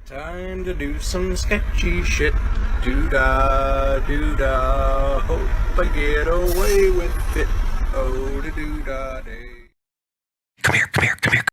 Time to do some sketchy shit. Doo-dah, doo-dah. Hope I get away with it. Oh, da doo-dah day. Come here, come here, come here.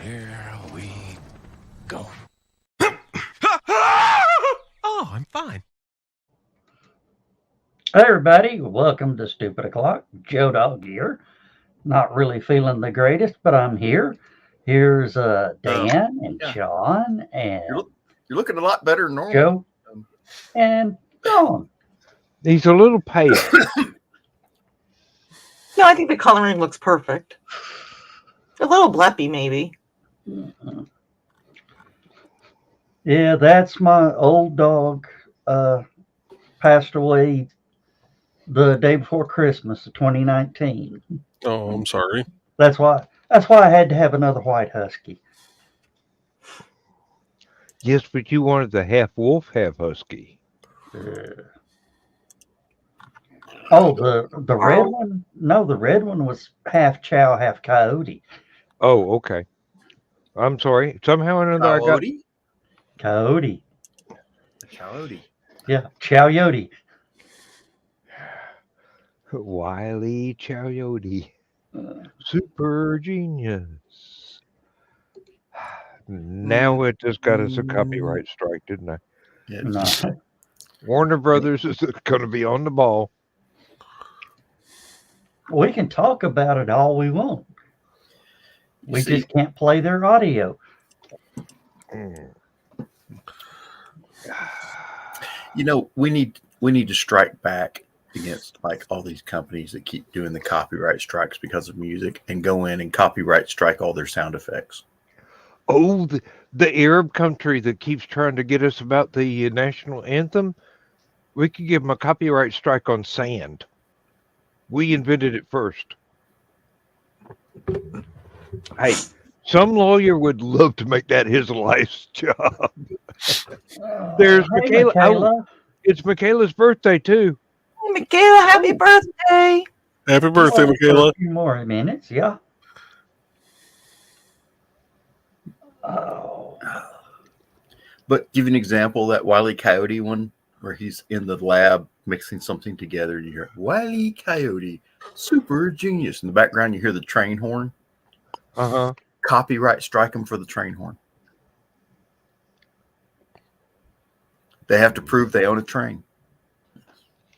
Here we go. Oh, I'm fine. Hey everybody, welcome to Stupid O'Clock. Joe Dog here. Not really feeling the greatest, but I'm here. Here's Dan and Sean and You're looking a lot better than normal. Joe and Dawn. He's a little pale. No, I think the coloring looks perfect. A little bleppy, maybe. Mm-hmm. Yeah, that's my old dog. Passed away the day before Christmas of 2019. Oh, I'm sorry. That's why I had to have another white husky. Yes, but you wanted the half wolf, half husky. Oh, the red one? No, the red one was half chow, half coyote. Oh, okay. I'm sorry. Somehow or another, Coyote? Coyote. Coyote. Yeah, chow-yote. Wily Coyote. Super genius. Now it just got us a copyright strike, didn't I? Yeah, No. Warner Brothers is going to be on the ball. We can talk about it all we want. We See- just can't play their audio. You know, we need to strike back against like all these companies that keep doing the copyright strikes because of music and go in and copyright strike all their sound effects. Oh, the Arab country that keeps trying to get us about the national anthem. We could give them a copyright strike on sand. We invented it first. Hey, some lawyer would love to make that his life's job. There's Hey, Michaela. Michaela. It's Michaela's birthday, too. Michaela, happy birthday. Happy birthday, For Michaela. a few more minutes, yeah. Oh. But give you an example, that Wile E. Coyote one where he's in the lab mixing something together. You hear Wile E. Coyote, super genius. In the background, you hear the train horn. Uh-huh. Copyright strike them for the train horn. They have to prove they own a train.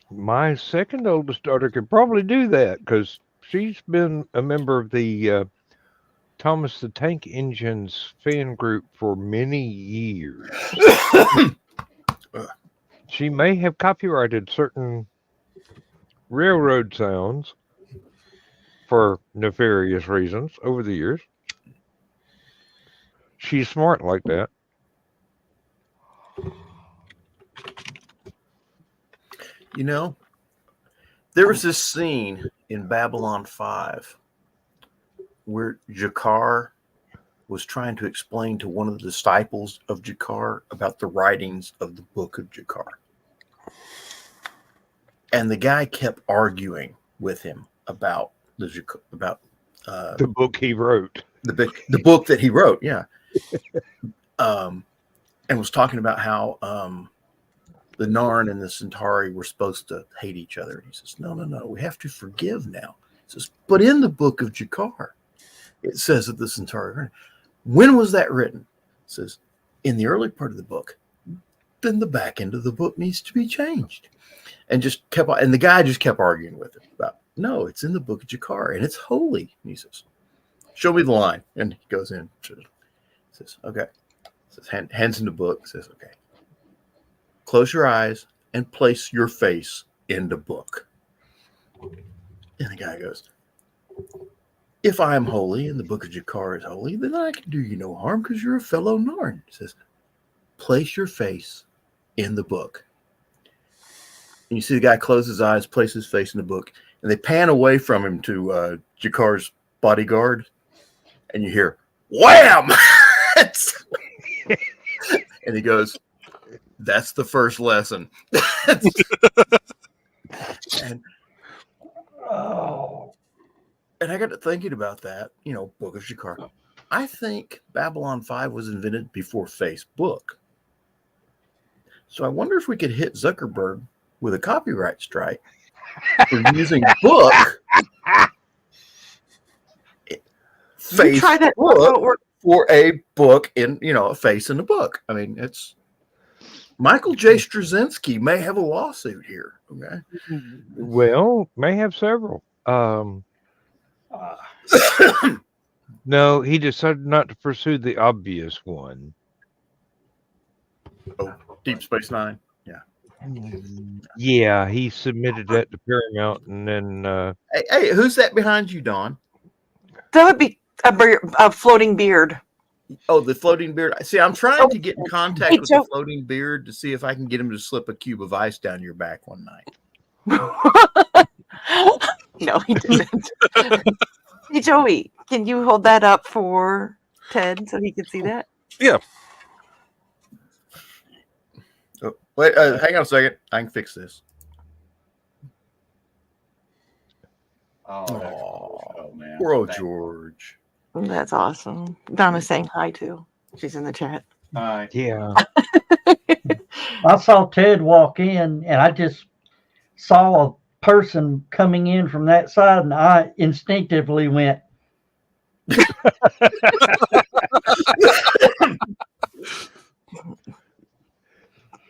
My second oldest daughter could probably do that because she's been a member of the Thomas the Tank Engine's fan group for many years. She may have copyrighted certain railroad sounds for nefarious reasons over the years. She's smart like that. You know, there was this scene in Babylon 5 where Jakar was trying to explain to one of the disciples of Jakar about the writings of the book of Jakar. And the guy kept arguing with him about the book he wrote. The book that he wrote, yeah. And was talking about how the Narn and the Centauri were supposed to hate each other. And he says, no, we have to forgive now. He says, but in the book of Jakar, it says that the Centauri, when was that written? It says, in the early part of the book. Then the back end of the book needs to be changed. And the guy just kept arguing with him about, no, it's in the book of Jakar and it's holy. And he says, show me the line. And he goes in, says, okay. Says, hands in the book, says, okay. Close your eyes and place your face in the book. And the guy goes, if I am holy and the book of Jakar is holy, then I can do you no harm because you're a fellow Narn. He says, place your face in the book. And you see the guy close his eyes, place his face in the book, and they pan away from him to Jakar's bodyguard, and you hear, wham! And he goes, that's the first lesson. and I got to thinking about that, Book of Jakar. I think Babylon 5 was invented before Facebook. So I wonder if we could hit Zuckerberg with a copyright strike for using book. You try that for a book in, a face in a book. I mean, it's Michael J. Straczynski may have a lawsuit here. Okay. Well, may have several. No, he decided not to pursue the obvious one. Oh, Deep Space Nine. Yeah. Yeah, he submitted that to Paramount, and then. Hey, who's that behind you, Don? That would be a floating beard. Oh, the floating beard. See, I'm trying to get in contact with Joe. the floating beard to see if I can get him to slip a cube of ice down your back one night. No, he didn't. Hey, Joey, can you hold that up for Ted so he can see that? Yeah. Oh, wait, hang on a second. I can fix this. Oh, man. Poor old George. That's awesome. Donna's saying hi too. She's in the chat. Hi. Yeah. I saw Ted walk in, and I just saw a person coming in from that side, and I instinctively went,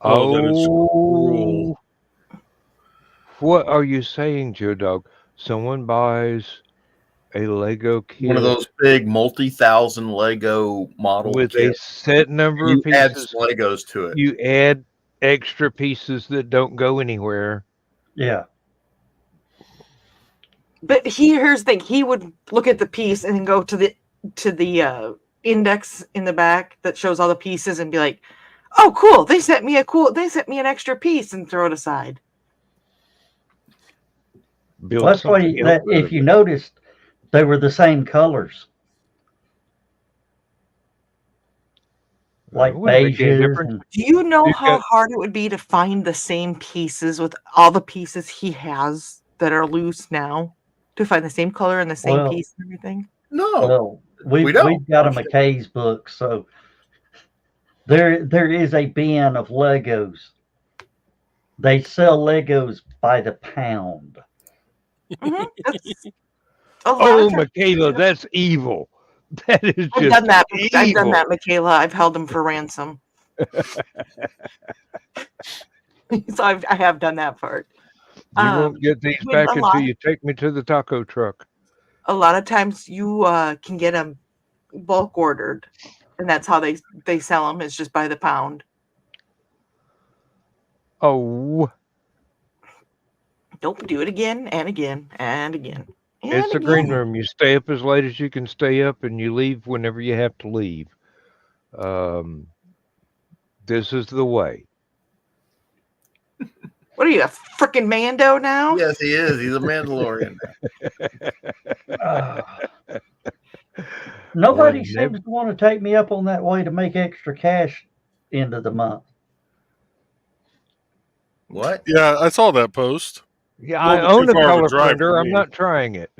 Oh, that is cruel. What are you saying, Joe Dog? Someone buys a Lego kit One of those big multi-thousand Lego model with a kits. set number You of add pieces. some Legos to it. You add extra pieces that don't go anywhere. Yeah. But here's the thing: he would look at the piece and then go to the index in the back that shows all the pieces and be like, "Oh, cool! They sent me an extra piece," and throw it aside. Build Well, that's why something else out if of you it. noticed, they were the same colors, like Wouldn't make any beiges. difference. And Do you know You've how got- hard it would be to find the same pieces with all the pieces he has that are loose now? To find the same color and the same Well- piece and everything? No, well, we don't. we've got a Oh, shit. McKay's book, so there is a bin of Legos. They sell Legos by the pound. That's a lot Oh, of times. Michaela, that's evil. That is I've just done that. evil. I've done that, Michaela. I've held them for ransom. So I have done that part. You won't get these with back a until lot- you take me to the taco truck. A lot of times you can get them bulk ordered, and that's how they sell them. It's just by the pound. Oh, Don't do it again and again and again. And it's a green again. room. You stay up as late as you can stay up, and you leave whenever you have to leave. This is the way. What are you, a freaking Mando now? Yes, he is. He's a Mandalorian. Nobody Well, seems to want to take me up on that way to make extra cash end of the month. What? Yeah, I saw that post. Yeah, A I little bit own too a far of a color drive printer. for I'm me. not trying it.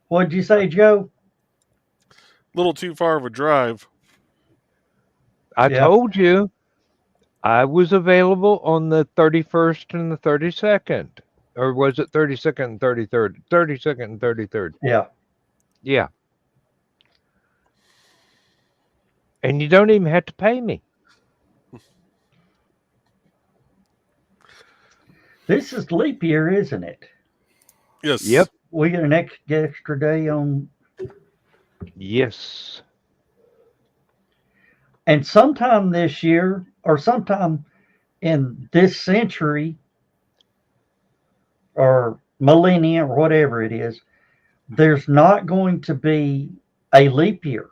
What'd you say, Joe? Little too far of a drive. I Yeah. told you I was available on the 31st and the 32nd. Or was it 32nd and 33rd? 32nd and 33rd. Yeah. Yeah. And you don't even have to pay me. This is leap year, isn't it? Yes. Yep. We get an extra day on, Yes. and sometime this year or sometime in this century or millennia or whatever it is, there's not going to be a leap year.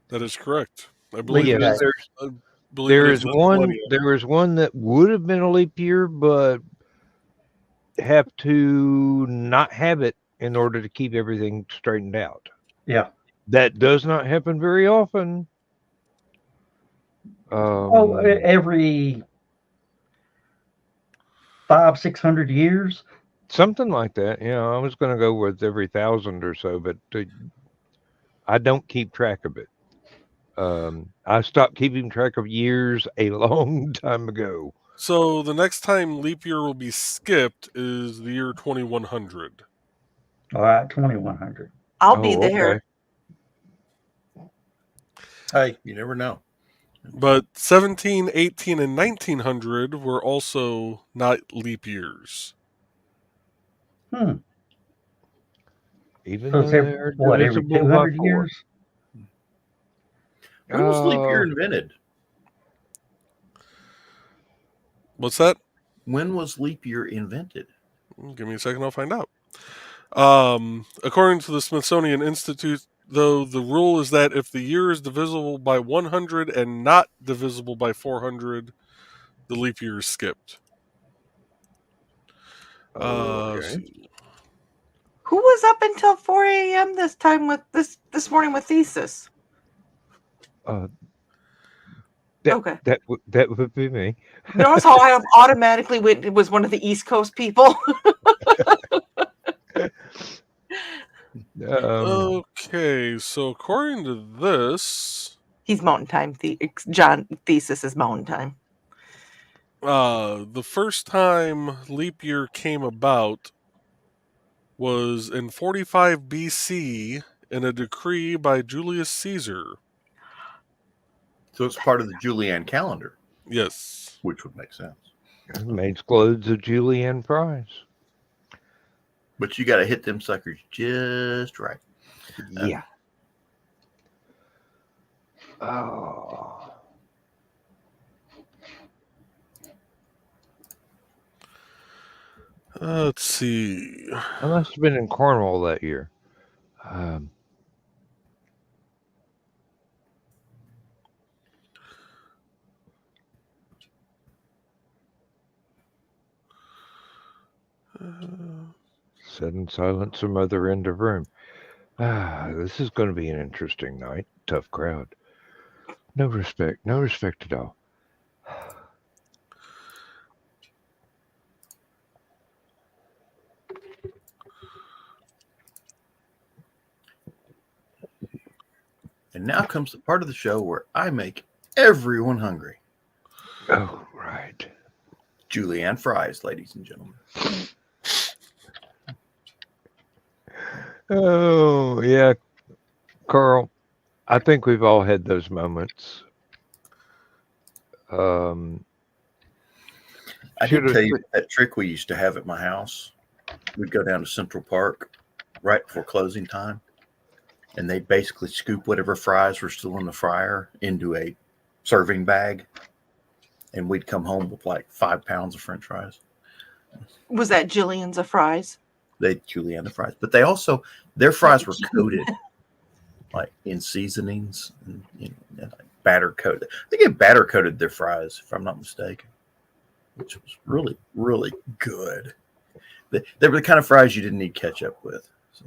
That is correct. I believe Leap it day. is. I believe There it is this one. millennium. There is one that would have been a leap year, but have to not have it in order to keep everything straightened out. Yeah. That does not happen very often. Every 500-600 years. Something like that. Yeah, I was going to go with every 1,000 or so, but I don't keep track of it. I stopped keeping track of years a long time ago. So the next time leap year will be skipped is the year 2100. All right, 2100. I'll be there. Okay. Hey, you never know. But 17, 18, and 1900 were also not leap years. Hmm. Even So though it's they're every divisible by 200 4. years? When was leap year invented? What's that? When was leap year invented? Give me a second, I'll find out. According to the Smithsonian Institute, though, the rule is that if the year is divisible by 100 and not divisible by 400, the leap year is skipped. Okay. Who was up until 4 a.m. this time with this morning with thesis? Okay. That would be me. Notice how I automatically went. It was one of the East Coast people. Okay, so according to this, He's Mountain Time. John thesis is Mountain Time. the first time leap year came about was in 45 BC in a decree by Julius Caesar. So it's part of the Julianne calendar, Yes. which would make sense. Makes loads of julienne fries. But you got to hit them suckers just right. Yeah. Oh. Let's see. I must have been in Cornwall that year. Said in silence from other end of room. This is going to be an interesting night. Tough crowd. No respect at all. And now comes the part of the show where I make everyone hungry. Oh, right. Julianne fries, ladies and gentlemen. Oh, yeah. Carl, I think we've all had those moments. I did tell you that trick we used to have at my house. We'd go down to Central Park right before closing time, and they'd basically scoop whatever fries were still in the fryer into a serving bag, and we'd come home with like 5 pounds of French fries. Was that Jillian's of fries? They'd Julianne the fries, but they also, their fries were coated like in seasonings and, and like batter coated. I think they batter coated their fries, if I'm not mistaken, which was really, really good. They were the kind of fries you didn't need ketchup with. So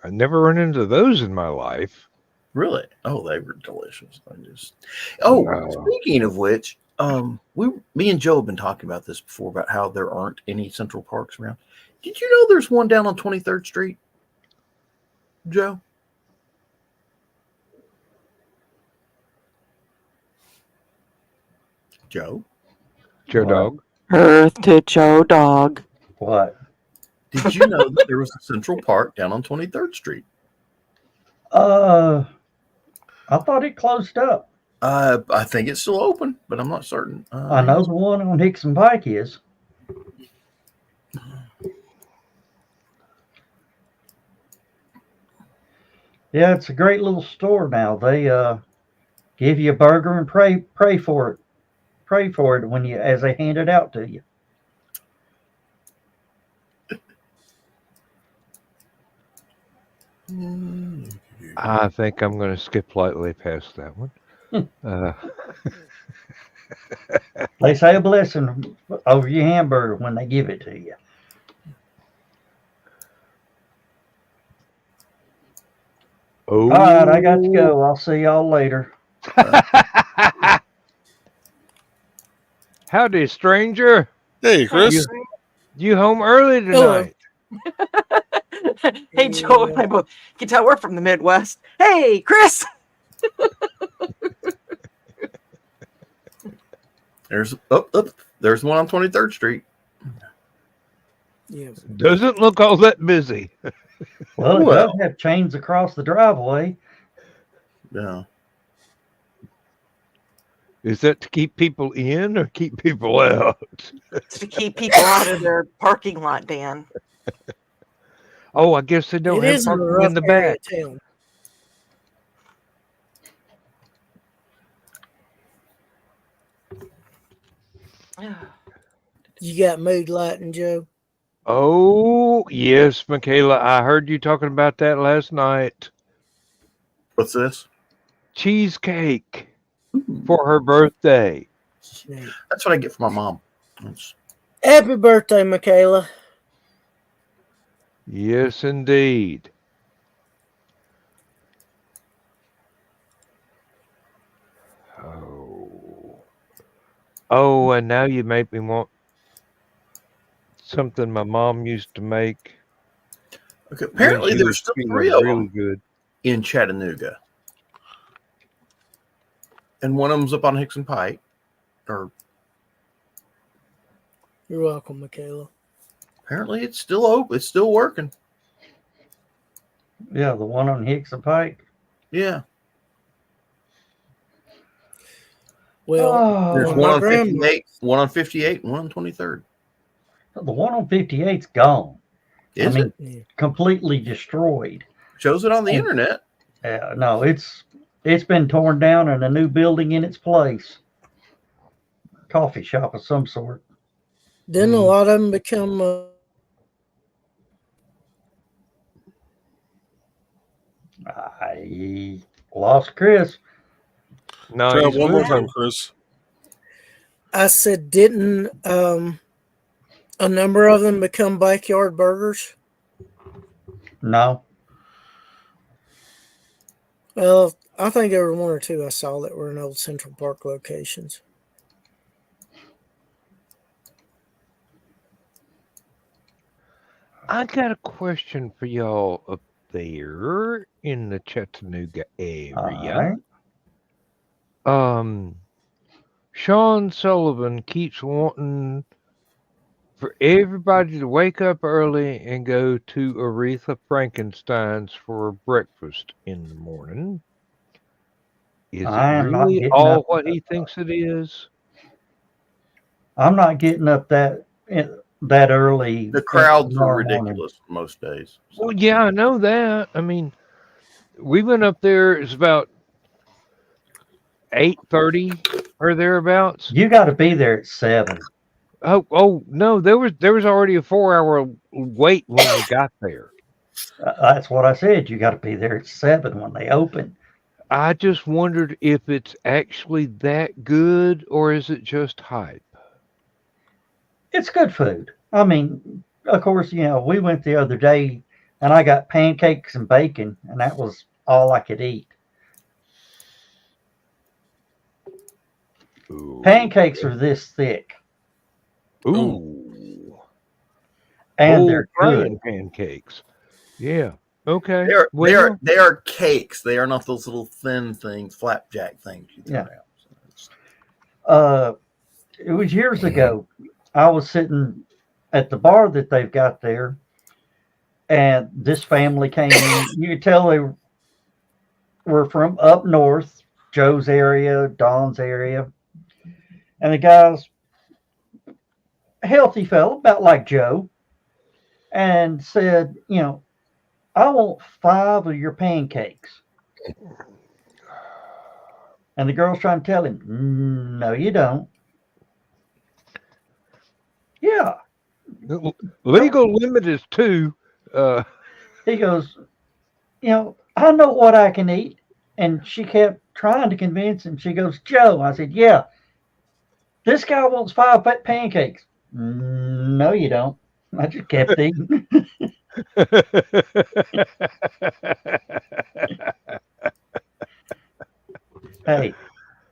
I never run into those in my life. really? Oh, they were delicious. Wow. Speaking of which, me and Joe have been talking about this before about how there aren't any Central Parks around. Did you know there's one down on 23rd Street, Joe? Joe? Joe What? Dog. Earth to Joe Dog. What? Did you know that there was a Central Park down on 23rd Street? I thought it closed up. I think it's still open, but I'm not certain. I know the one on Hickson Pike is. Yeah, it's a great little store now. They give you a burger and pray for it. Pray for it when as they hand it out to you. I think I'm going to skip lightly past that one. They say a blessing over your hamburger when they give it to you. Oh. All right, I got to go. I'll see y'all later. Howdy, stranger. Hey, Chris. You home early tonight? Hey, Joe and I both can tell we're from the Midwest. Hey, Chris. There's one on 23rd Street. Yeah. Doesn't look all that busy. Well, it does have chains across the driveway. Yeah. Is that to keep people in or keep people out? It's to keep people out of their parking lot, Dan. Oh, I guess they don't It have is in a parking rough in the area back. of town. You got mood lighting, Joe? Oh, yes, Michaela. I heard you talking about that last night. What's this? Cheesecake for her birthday. That's what I get from my mom. Happy birthday, Michaela. Yes, indeed. Oh, and now you make me want something my mom used to make. Okay, apparently there's still 3 of really them good in Chattanooga. And one of them's up on Hickson Pike. Or You're welcome, Michaela. apparently it's still open. It's still working. Yeah, the one on Hickson Pike. Yeah. Well, There's Oh, one my on grandma- 58, one on 58, and one on 23rd. the one on 58's gone. Is I mean, it? Yeah. completely destroyed. Shows it on the And- internet. No, it's been torn down and a new building in its place. Coffee shop of some sort. Didn't a lot of them become? I lost Chris. No, Try it he's one more moving. time, Chris. I said, didn't a number of them become backyard burgers? No, Well, I think there were one or two I saw that were in old Central Park locations. I got a question for y'all up there in the Chattanooga area. all right. Sean Sullivan keeps wanting for everybody to wake up early and go to Aretha Frankenstein's for breakfast in the morning. Is I it am not really getting all up what that he thinks it is? I'm not getting up that early. The crowds were tomorrow morning. ridiculous most days. So. Well, yeah, I know that. I mean, we went up there. It's about 8:30 or thereabouts. You got to be there at 7. Oh no, there was already a 4-hour wait when we got there. That's what I said. You got to be there at 7 when they open. I just wondered if it's actually that good or is it just hype? It's good food. I mean, of course, we went the other day and I got pancakes and bacon, and that was all I could eat. Ooh. Pancakes are this thick, Ooh. and Oh, they're praying good. pancakes. Yeah. Okay. They are, Well, they are cakes. They are not those little thin things, flapjack things. You throw Yeah. out. So it's- It was years ago. I was sitting at the bar that they've got there, and this family came in. You could tell they were from up north, Joe's area, Don's area. And the guy's a healthy fellow, about like Joe, and said, I want 5 of your pancakes. And the girl's trying to tell him, no, you don't. Yeah. legal limit is 2. He goes, I know what I can eat. And she kept trying to convince him. She goes, Joe. I said, yeah. This guy wants 5 pancakes. No, you don't. I just kept eating. Hey,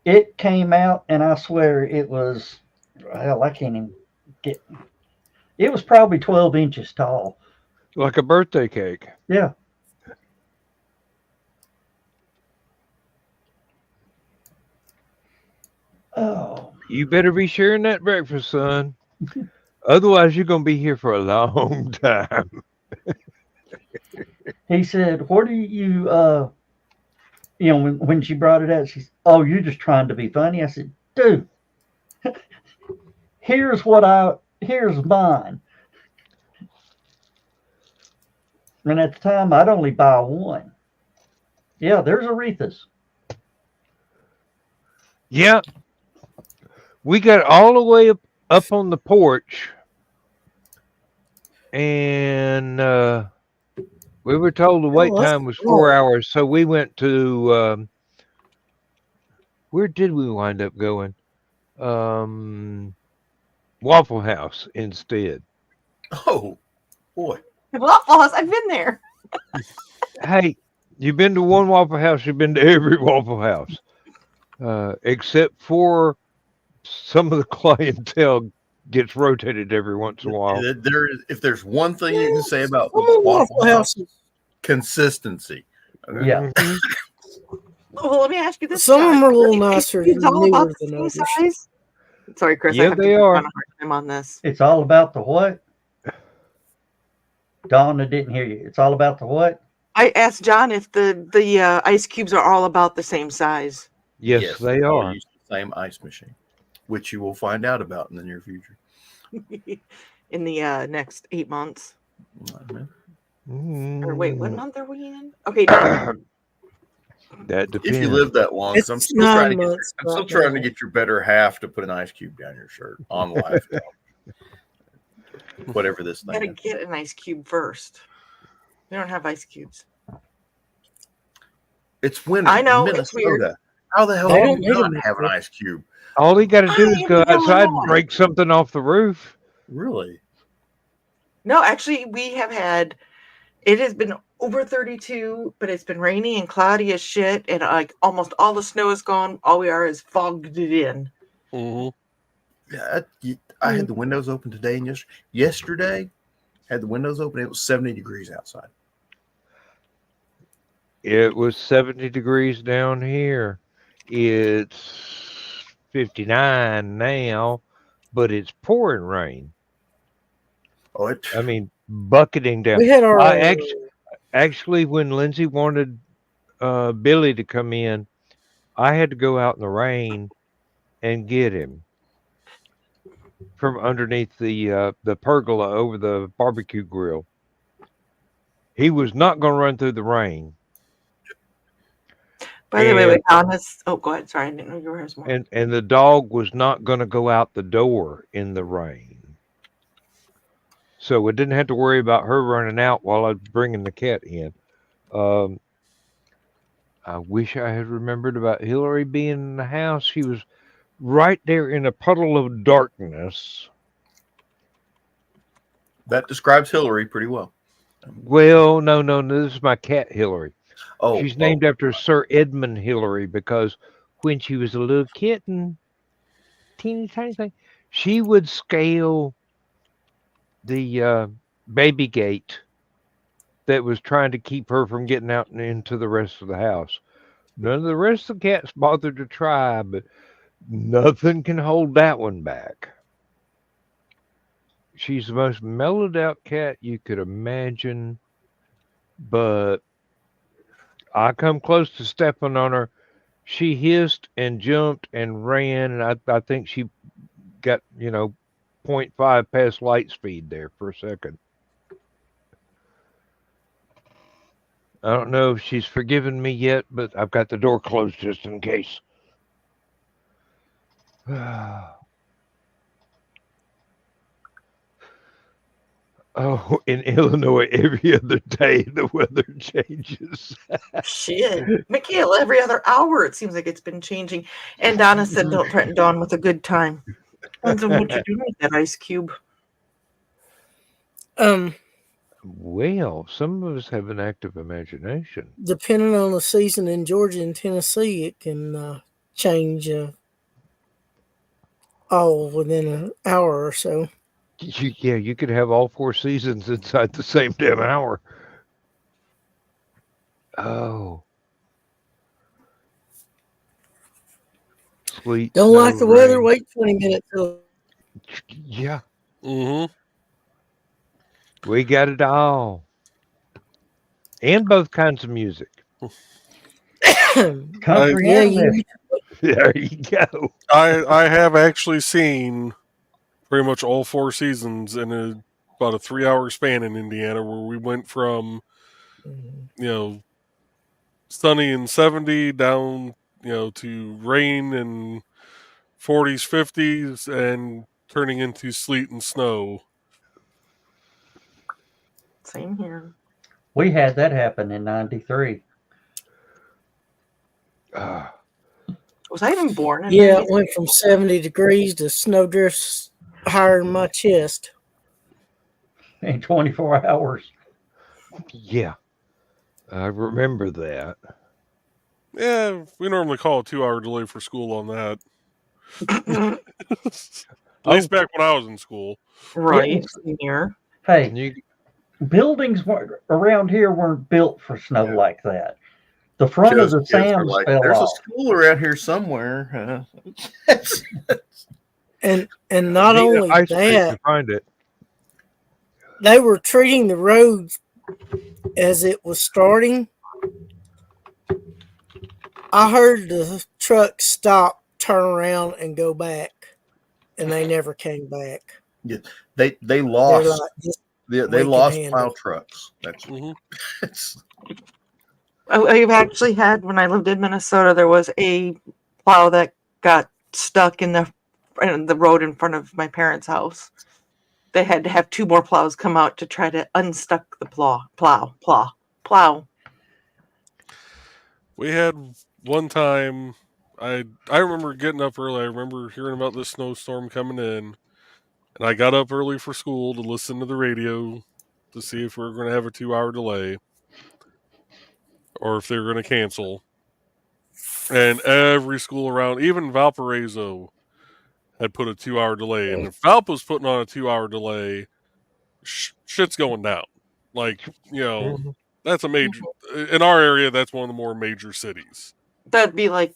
it came out, and I swear it was, well, I can't even get, it was probably 12 inches tall. Like a birthday cake. Yeah. Oh, You better be sharing that breakfast, son. Otherwise, you're going to be here for a long time. he said, what do you, when she brought it out, she said, oh, you're just trying to be funny. I said, dude, here's mine. And at the time, I'd only buy 1. Yeah, there's Aretha's. Yeah. We got all the way up on the porch. And we were told the wait that's time was cool. 4 hours. So we went to, where did we wind up going? Waffle House instead. Oh, boy. Waffle House. I've been there. Hey, you've been to one Waffle House, you've been to every Waffle House. Except for some of the clientele gets rotated every once in a while. If there's one thing you can say about Some of Waffle House, Houses. consistency. Okay? Yeah. Mhm. Well, let me ask you this. Some of them are a little John. nicer It's and all about newer the than same others. size. Sorry, Chris. Yeah, I have they to are. on a hard time on this. It's all about the what? Dawn, I didn't hear you. It's all about the what? I asked John if the ice cubes are all about the same size. Yes, they all are. used same ice machine, which you will find out about in the near future. In the next 8 months. Or wait, what month are we in? Okay, no. That depends. If you live that long, 'cause I'm It's still trying to 9 get months I'm still right trying to now. get your better half to put an ice cube down your shirt on live. Whatever this You gotta thing is. get an ice cube first. We don't have ice cubes. It's winter. I know, in it's weird. Minnesota. How the hell They do don't you need not them. have an ice cube? All he got to do is I'm go in outside and Illinois. break something off the roof. Really? No, actually, we have had. It has been over 32, but it's been rainy and cloudy as shit, and like almost all the snow is gone. All we are is fogged it in. Mm-hmm. Yeah, I had the windows open today and yesterday. Had the windows open. It was 70 degrees outside. It was 70 degrees down here. It's 59 now, but it's pouring rain. Oh, I mean, bucketing down. We had our I actually, when Lindsay wanted Billy to come in, I had to go out in the rain and get him from underneath the pergola over the barbecue grill. He was not going to run through the rain. By the way, And- wait, Donna's. Oh, go ahead. Sorry, I didn't know you were here. More. And the dog was not going to go out the door in the rain. So we didn't have to worry about her running out while I was bringing the cat in. I wish I had remembered about Hillary being in the house. She was right there in a puddle of darkness. that describes Hillary pretty well. Well, no, this is my cat, Hillary. Oh, She's named after Sir Edmund Hillary because when she was a little kitten, teeny tiny thing, she would scale the baby gate that was trying to keep her from getting out and into the rest of the house. None of the rest of the cats bothered to try, but nothing can hold that one back. She's the most mellowed out cat you could imagine, but I come close to stepping on her. She hissed and jumped and ran, and I think she got, 0.5 past light speed there for a second. I don't know if she's forgiven me yet, but I've got the door closed just in case. Oh, in Illinois, every other day the weather changes. Shit. Michaela, every other hour it seems like it's been changing. And Donna said, don't threaten Dawn with a good time. Depends on what you're doing with that ice cube. Well, some of us have an active imagination. Depending on the season in Georgia and Tennessee, it can change all within an hour or so. You could have all 4 seasons inside the same damn hour. Oh. Sleet. Don't snow, like the weather? rain. Wait 20 minutes. Yeah, Mm-hmm. we got it all. And both kinds of music. Country Yeah, and you- Western. There you go. I have actually seen pretty much all 4 seasons in about a 3-hour span in Indiana, where we went from sunny and 70 down to rain and 40s 50s and turning into sleet and snow. Same here. We had that happen in '93. Was I even born in Yeah, 90s? it went from 70 degrees to snow drifts higher than my chest. In 24 hours. Yeah. I remember that. Yeah, we normally call a 2-hour delay for school on that. At least back when I was in school. Right. Same here. Hey, You, buildings around here weren't built for snow like that. The front Joe's of the kids are Sam's like, fell there's off. a school around here somewhere. And not need only an ice pick that, to find it. they were treating the roads as it was starting. I heard the truck stop turn around and go back, and they never came back. Yeah, they They're lost like, "This they we can lost handle." plow trucks. That's Mhm. it's I've actually had, when I lived in Minnesota, there was a plow that got stuck in the road in front of my parents' house. They had to have 2 more plows come out to try to unstuck the plow. We had one time. I remember getting up early. I remember hearing about this snowstorm coming in, and I got up early for school to listen to the radio to see if we were going to have a 2-hour delay or if they were going to cancel. And every school around, even Valparaiso, had put a 2-hour delay. And if Valpa's putting on a 2-hour delay, shit's going down. Like, Mhm. that's a major. In our area, that's one of the more major cities. That'd be like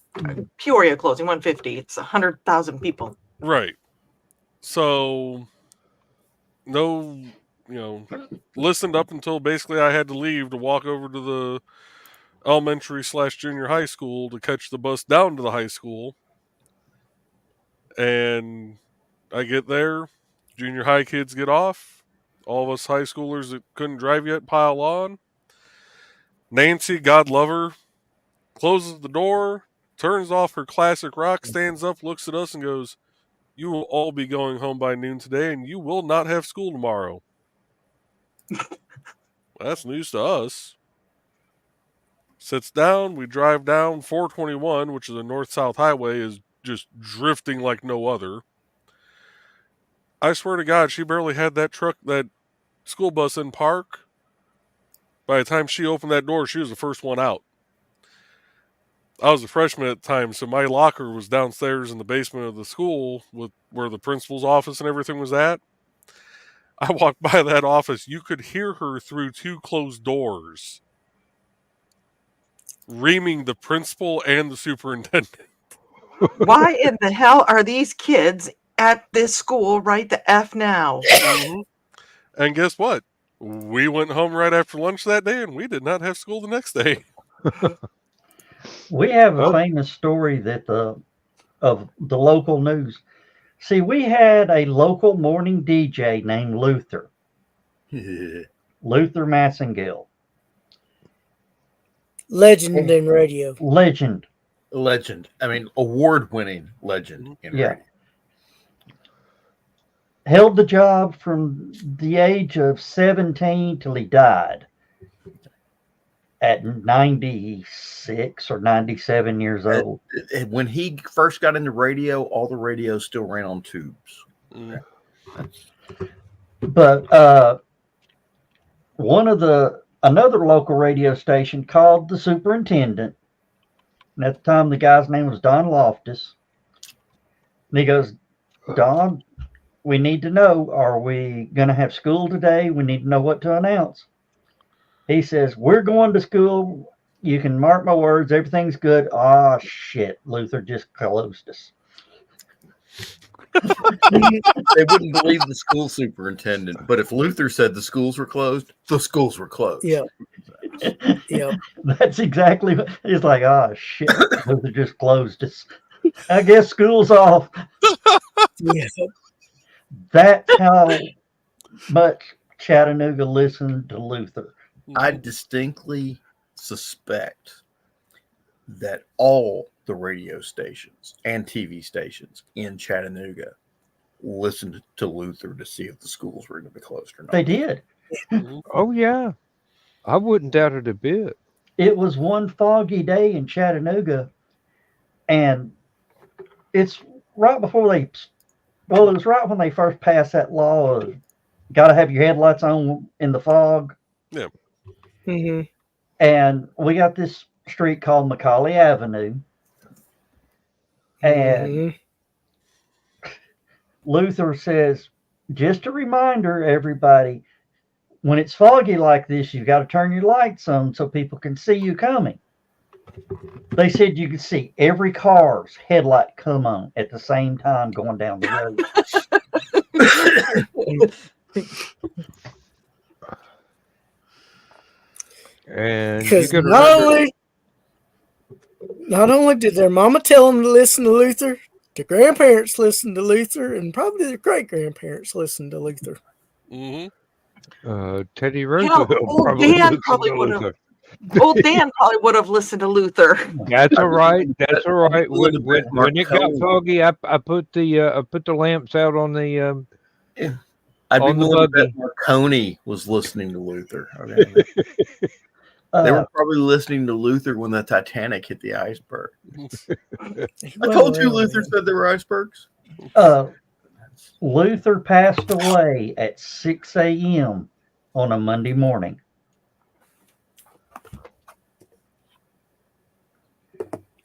Peoria closing 150. It's 100,000 people. Right. So, no, listened up until basically I had to leave to walk over to the elementary/junior high school to catch the bus down to the high school. And I get there, junior high kids get off. All of us high schoolers that couldn't drive yet pile on. Nancy, God love her, closes the door, turns off her classic rock, stands up, looks at us, and goes, "You will all be going home by noon today, and you will not have school tomorrow." That's news to us. Sits down, we drive down 421, which is a north-south highway, is just drifting like no other. I swear to God, she barely had that school bus in park. By the time she opened that door, she was the first one out. I was a freshman at the time, so my locker was downstairs in the basement of the school where the principal's office and everything was at. I walked by that office. You could hear her through 2 closed doors reaming the principal and the superintendent. Why in the hell are these kids at this school right the F now? Mm-hmm. And guess what? We went home right after lunch that day, and we did not have school the next day. We have a Oh. famous story of the local news. See, we had a local morning DJ named Luther Massengill. Legend in radio. Legend. legend. I mean, award-winning legend in Yeah. radio. Held the job from the age of 17 till he died at 96 or 97 years old. When he first got into radio, all the radios still ran on tubes. Mm. But another local radio station called the superintendent. And at the time, the guy's name was Don Loftus. And he goes, "Don, we need to know, are we going to have school today? We need to know what to announce." He says, "We're going to school. You can mark my words. Everything's good." "Ah, shit. Luther just closed us." They wouldn't believe the school superintendent, but if Luther said the schools were closed, the schools were closed. Yeah. Yeah. That's exactly what he's like. "Ah, shit. Luther just closed us. I guess school's off." Yeah. That's how much Chattanooga listened to Luther. I distinctly suspect that all the radio stations and TV stations in Chattanooga listened to Luther to see if the schools were going to be closed or not. They did. Oh, yeah. I wouldn't doubt it a bit. It was one foggy day in Chattanooga, and it's right before it was right when they first passed that law of got to have your headlights on in the fog. Yeah. Mm-hmm. And we got this street called Macaulay Avenue. And Luther says, "Just a reminder, everybody, when it's foggy like this, you've got to turn your lights on so people can see you coming." They said you could see every car's headlight come on at the same time going down the road. And you Because got to not remember, Not only did their mama tell them to listen to Luther, their grandparents listened to Luther, and probably their great grandparents listened to Luther. Hmm. Teddy Hell, Roosevelt old probably Dan listened probably to would have. Luther. Old Dan probably would have listened to Luther. That's all right. That's all right. Listen to When it got Marconi. foggy, I put the lamps out on the I'd be on the willing to buggy. bet Marconi was listening to Luther. Okay. They were probably listening to Luther when the Titanic hit the iceberg. I told you Luther said there were icebergs. Luther passed away at 6 a.m. on a Monday morning.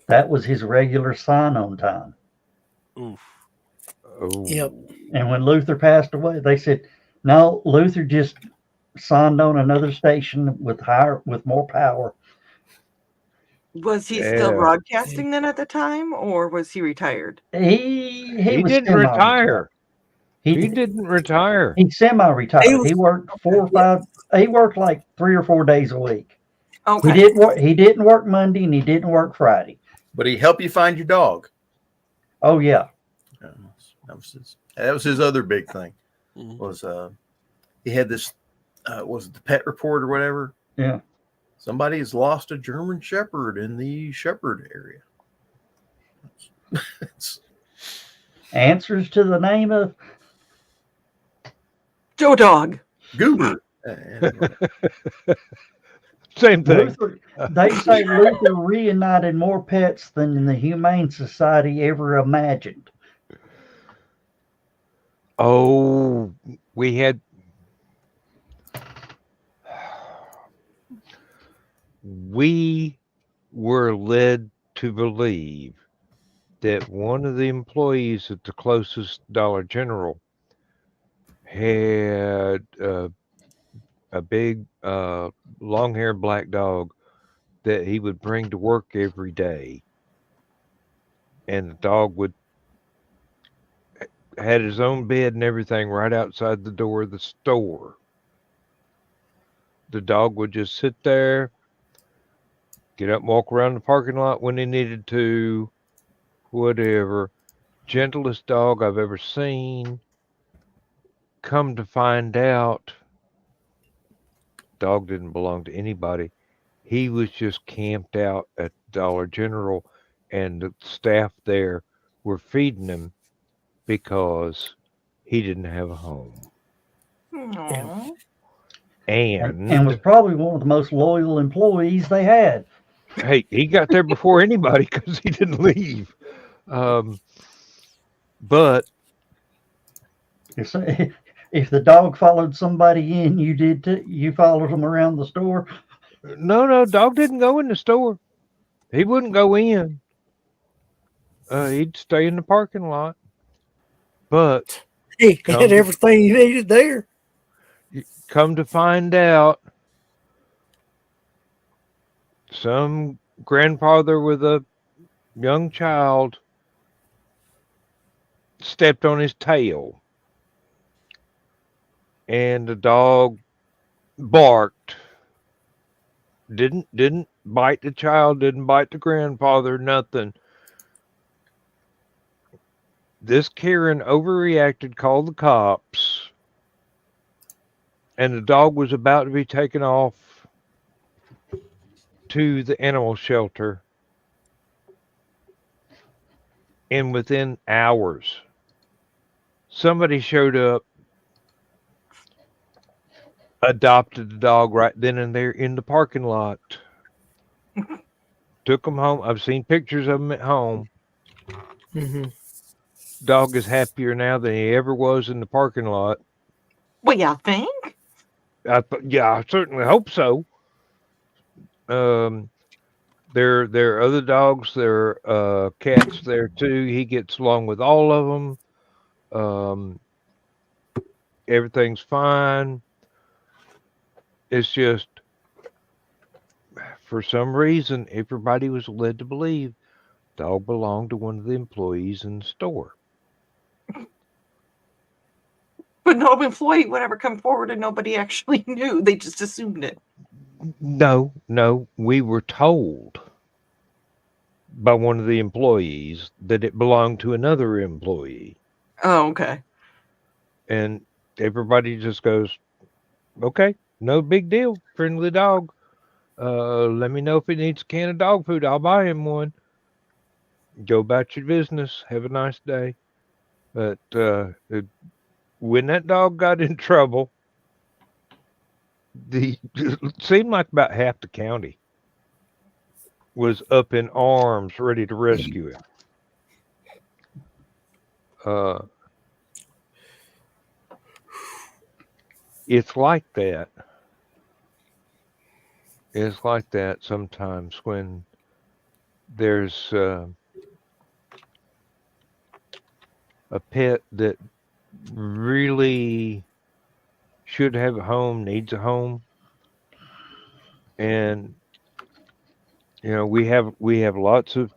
That was his regular sign-on time. Oof. Oh. Yep. And when Luther passed away, they said, no, Luther just signed on another station with more power. Was he still broadcasting then at the time, or was he retired? He was didn't retire. He didn't retire. He semi-retired. He worked 4 or 5. He worked like 3 or 4 days a week. Okay. He didn't work Monday and he didn't work Friday. But he helped you find your dog. Oh yeah. That was his other big thing. Mhm. Was he had this was it the Pet Report or whatever? Yeah. Somebody has lost a German Shepherd in the Shepherd area. Answers to the name of Joe Dog. Goober. Same thing. Luther. They say Luther reunited more pets than the Humane Society ever imagined. Oh, we were led to believe that one of the employees at the closest Dollar General had a big long-haired black dog that he would bring to work every day, and the dog had his own bed and everything right outside the door of the store. The dog would just sit there, get up and walk around the parking lot when he needed to, whatever. Gentlest dog I've ever seen. Come to find out, dog didn't belong to anybody. He was just camped out at Dollar General, and the staff there were feeding him because he didn't have a home. Aww. And was probably one of the most loyal employees they had. Hey, he got there before anybody because he didn't leave. But if the dog followed somebody in, you did too. You followed them around the store. no, dog didn't go in the store. He wouldn't go in. He'd stay in the parking lot. But he had everything he needed there. Come to find out, some grandfather with a young child stepped on his tail, and the dog barked. Didn't bite the child, didn't bite the grandfather, nothing. This Karen overreacted, called the cops, and the dog was about to be taken off to the animal shelter. And within hours, somebody showed up, adopted the dog right then and there in the parking lot, took him home. I've seen pictures of him at home. Mm-hmm. Dog is happier now than he ever was in the parking lot. Well, you think? Yeah, I certainly hope so. There are other dogs. There are cats there too. He gets along with all of them. Everything's fine. It's just, for some reason, everybody was led to believe dog belonged to one of the employees in the store. But no employee would ever come forward and nobody actually knew. They just assumed it. No, we were told by one of the employees that it belonged to another employee. Oh, okay. And everybody just goes, okay, no big deal. Friendly dog. Let me know if he needs a can of dog food. I'll buy him one. Go about your business. Have a nice day. But when that dog got in trouble, it seemed like about half the county was up in arms, ready to rescue him. It's like that. It's like that sometimes when there's a pet that really should have a home, needs a home, and we have lots of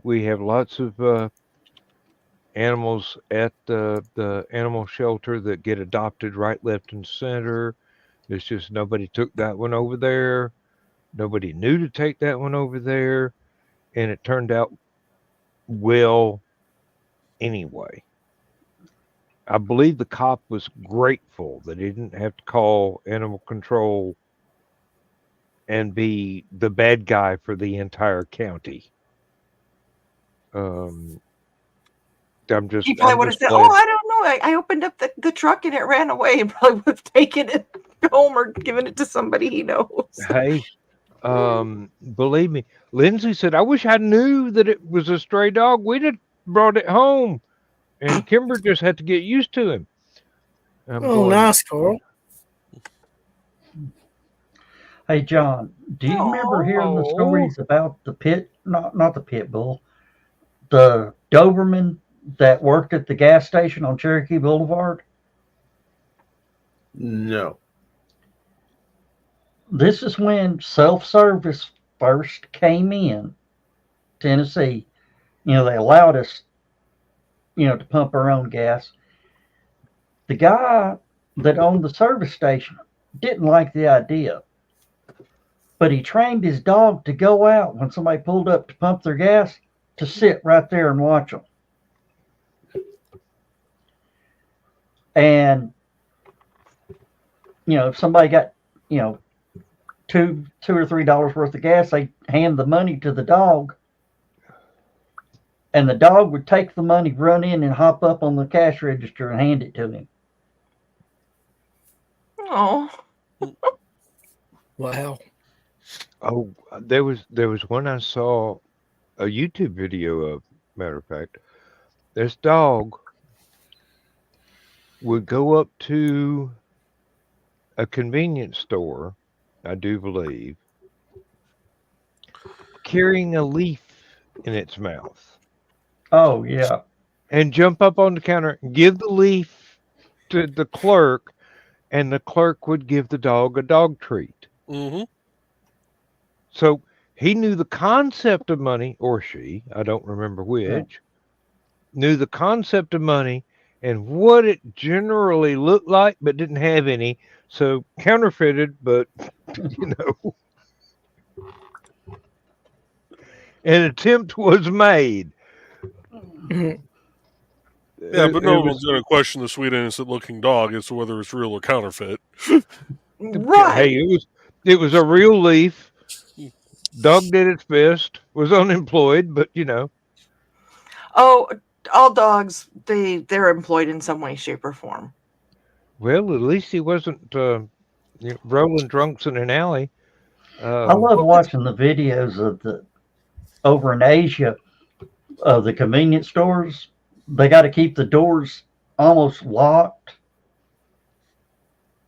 animals at the animal shelter that get adopted right, left, and center. It's just nobody took that one over there. Nobody knew to take that one over there, and it turned out well anyway. I believe the cop was grateful that he didn't have to call animal control and be the bad guy for the entire county. I'm just. He probably I'm would have just said, glad. "Oh, I don't know. I opened up the truck and it ran away," and probably would have taken it home or given it to somebody he knows. Hey, believe me, Lindsay said, "I wish I knew that it was a stray dog. We'd have brought it home." And Kimber just had to get used to him. I'm Oh, going, nice, Carl. Hey, John, do you remember hearing the Oh. stories about the pit, not the pit bull, the Doberman that worked at the gas station on Cherokee Boulevard? No. This is when self-service first came in Tennessee. They allowed us, to pump our own gas. The guy that owned the service station didn't like the idea, but he trained his dog to go out when somebody pulled up to pump their gas to sit right there and watch them. And, if somebody got, $2 or $3 worth of gas, they hand the money to the dog, and the dog would take the money, run in and hop up on the cash register and hand it to him. Oh, Wow. Oh, there was one I saw a YouTube video of. Matter of fact, this dog would go up to a convenience store, I do believe, carrying a leaf in its mouth, Oh, yeah. and jump up on the counter, give the leaf to the clerk, and the clerk would give the dog a dog treat. Mm-hmm. So he knew the concept of money, or she, I don't remember which, knew the concept of money and what it generally looked like, but didn't have any. So counterfeited, but, an attempt was made. Yeah, but no It one's going to question the sweet, innocent-looking dog as to whether it's real or counterfeit. right. Hey, it was a real leaf. Dog did its best. Was unemployed, but Oh, all dogs, they're employed in some way, shape, or form. Well, at least he wasn't rolling drunks in an alley. I love watching the videos of over in Asia of the convenience stores. They got to keep the doors almost locked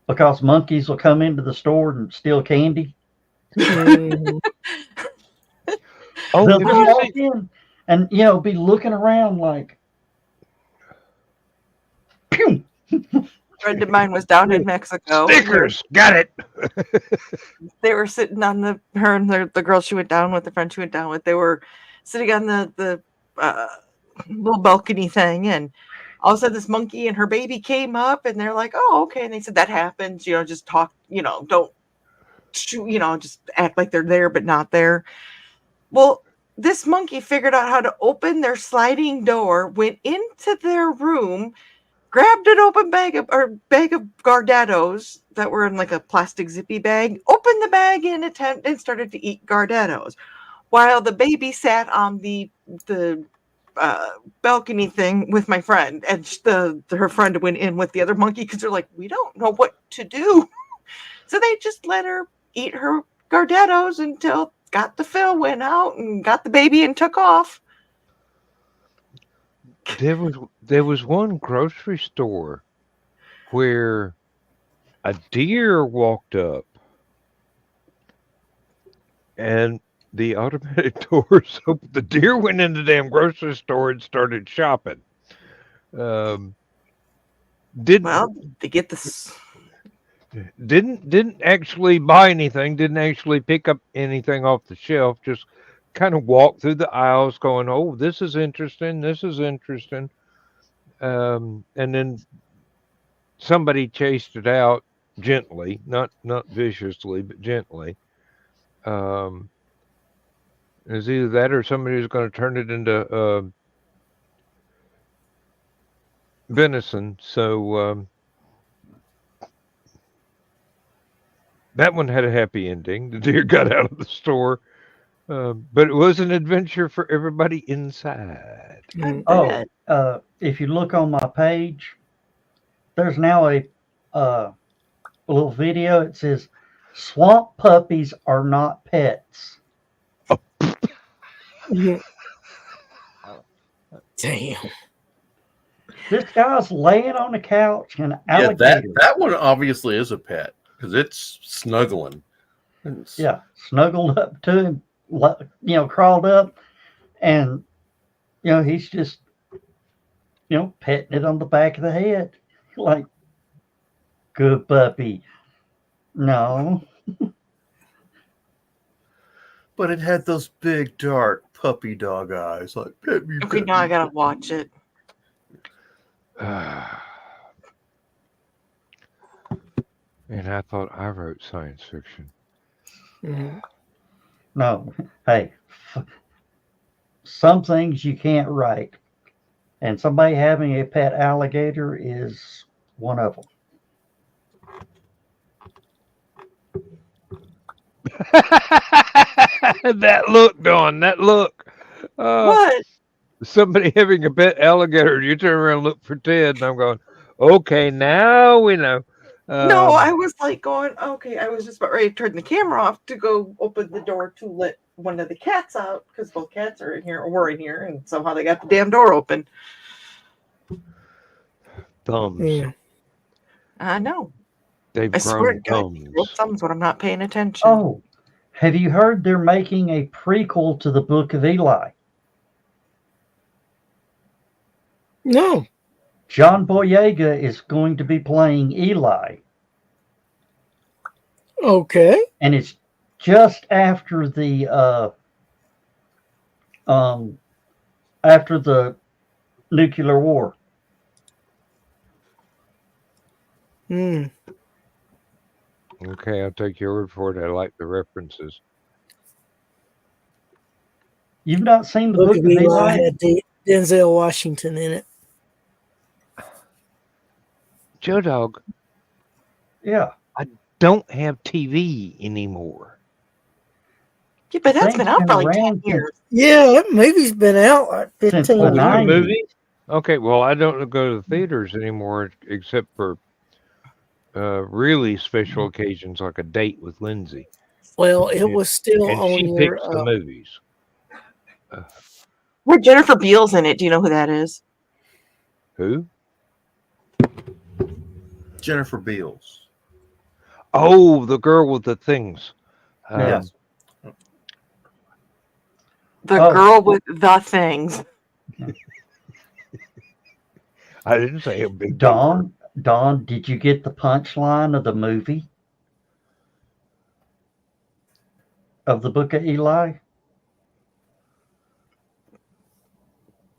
because monkeys will come into the store and steal candy. Mhm. Oh, They'll have just you walk seen- in and be looking around like, pew. A friend of mine was down in Mexico. Snickers, got it. They were sitting on her and the girl she went down with, the friend she went down with. They were sitting on the little balcony thing, and all of a sudden this monkey and her baby came up, and they're like, "Oh, okay." And they said that happens. Just talk. Don't shoot. Just act like they're there but not there. Well, this monkey figured out how to open their sliding door, went into their room, grabbed an open bag of Gardettos that were in like a plastic zippy bag, opened the bag and started to eat Gardettos, while the baby sat on the balcony thing with my friend, and her friend went in with the other monkey because they're like, we don't know what to do, so they just let her eat her Gardettos until got the fill, went out and got the baby and took off. There was one grocery store where a deer walked up and the automatic doors opened. The deer went in the damn grocery store and started shopping. Well, they get this. Didn't actually buy anything, didn't actually pick up anything off the shelf, just kind of walked through the aisles going, oh, this is interesting. And then somebody chased it out gently, not viciously, but gently. It was either that or somebody was going to turn it into venison. So that one had a happy ending. The deer got out of the store. But it was an adventure for everybody inside. If you look on my page, there's now a little video. It says, "Swamp puppies are not pets." Damn. This guy's laying on the couch and alligator. That one obviously is a pet because it's snuggling. Snuggled up to him, crawled up, and he's just petting it on the back of the head, like, good puppy. No. But it had those big, dark puppy dog eyes, like, pet me. Okay, now I gotta watch it. And I thought I wrote science fiction. Mm-hmm. No. Hey, some things you can't write. And somebody having a pet alligator is one of them. That look, Dawn, that look. What? Somebody having a pet alligator, you turn around and look for Ted, and I'm going, okay, now we know. No, I was like going, okay, I was just about ready to turn the camera off to go open the door to let one of the cats out, because both cats are in here, or were in here, and somehow they got the damn door open. Thumbs. Yeah. I know. They've I swear to grown God, thumbs. thumbs when I'm not paying attention. Oh, have you heard they're making a prequel to the Book of Eli? No. John Boyega is going to be playing Eli. Okay. And it's just after the nuclear war. Hmm. Okay, I'll take your word for it. I like the references. You've not seen the Book Book of of Eli Eli? had Denzel Washington in it. Joe Dog, Yeah. don't have TV anymore. Yeah, but that's Thing's been out been for like 10 around years. Yeah, that movie's been out like Since 15 the years. 90s. Movie? Okay, well, I don't go to the theaters anymore except for really special occasions like a date with Lindsay. Well, it was still And on she your. picks the movies. With Jennifer Beals in it. Do you know who that is? Who? Jennifer Beals. Oh, the girl with the things. Yes. The Oh. girl with the things. I didn't say a big Dawn, did you get the punchline of the movie? Of the Book of Eli?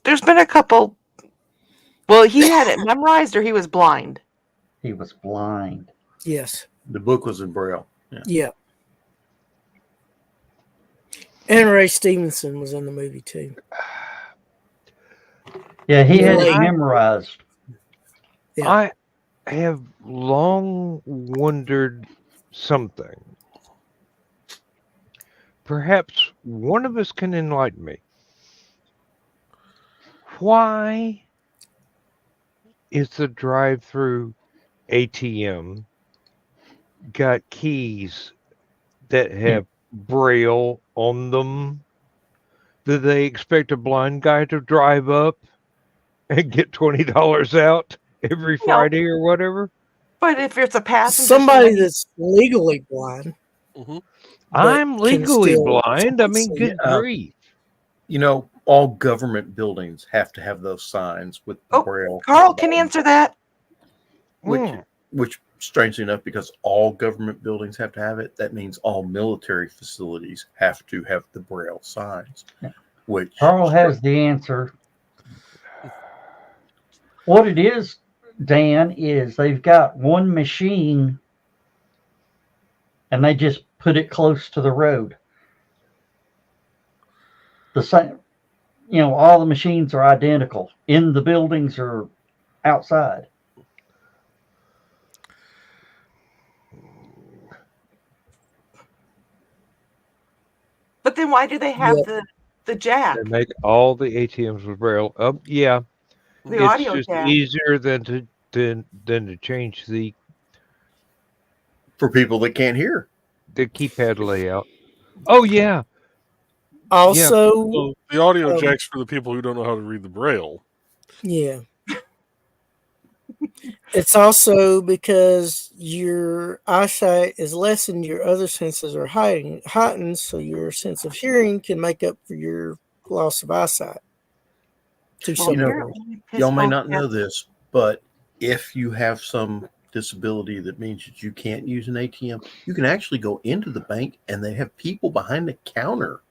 There's been a couple. Well, he had it memorized or he was blind. He was blind. Yes. The book was in Braille. Yeah. Yeah. And Ray Stevenson was in the movie too. Yeah, he had it Like- memorized. Yeah. I have long wondered something. Perhaps one of us can enlighten me. Why is the drive-through ATM got keys that have Braille on them? Do they expect a blind guy to drive up and get $20 out every No. Friday or whatever? But if it's a passenger, Somebody that's legally blind. Mhm. but I'm can legally still blind. I mean, see. good Yeah. grief. You know, all government buildings have to have those signs with the Oh, Braille. Carl can answer that. Which, Mm. which, strangely enough, because all government buildings have to have it, that means all military facilities have to have the Braille signs. Yeah. Which Carl has the answer. What it is, Dan, is they've got one machine and they just put it close to the road. The same, all the machines are identical in the buildings or outside. But then why do they have Yep. the jack, They make all the ATMs with Braille. Yeah, the it's audio just jack? easier than to change the for people that can't hear. keypad layout. Oh yeah, Also, So the audio Um, jack's for the people who don't know how to read the Braille. yeah. It's also because your eyesight is lessened, your other senses are heightened, so your sense of hearing can make up for your loss of eyesight. To Well, some know, degree. apparently piss Y'all may both not know cats- this, but if you have some disability that means that you can't use an ATM, you can actually go into the bank and they have people behind the counter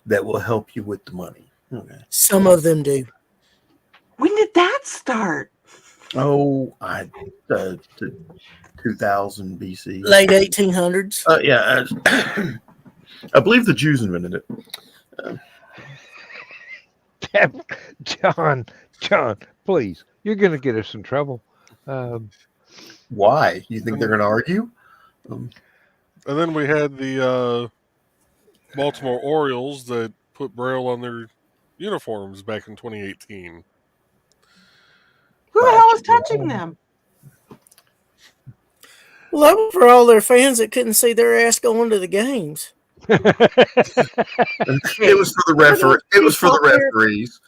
that will help you with the money. Okay. Some of them do. When did that start? Oh, the 2000 BC. Late 1800s. Yeah, I believe the Jews invented it. John, please, you're gonna get us in trouble. Why? You think they're going to argue? And then we had the Baltimore Orioles that put Braille on their uniforms back in 2018. Who the hell was touching them? Well, that was for all their fans that couldn't see their ass going to the games. It was for the referee. It was for the referees.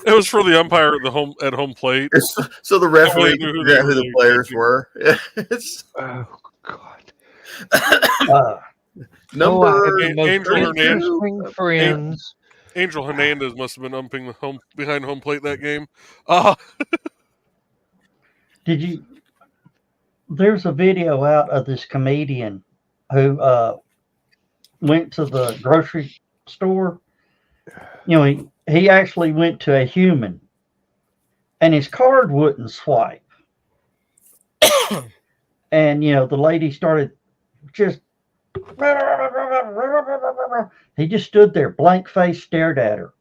It was for the umpire at home plate. So the referee Nobody knew knew who the players touching. were. Oh God. Number I have the most Angel Hernandez. interesting friends. Angel Hernandez must have been umping behind home plate that game. There's a video out of this comedian who went to the grocery store. He actually went to a human and his card wouldn't swipe. And, the lady started just, he just stood there, blank face, stared at her.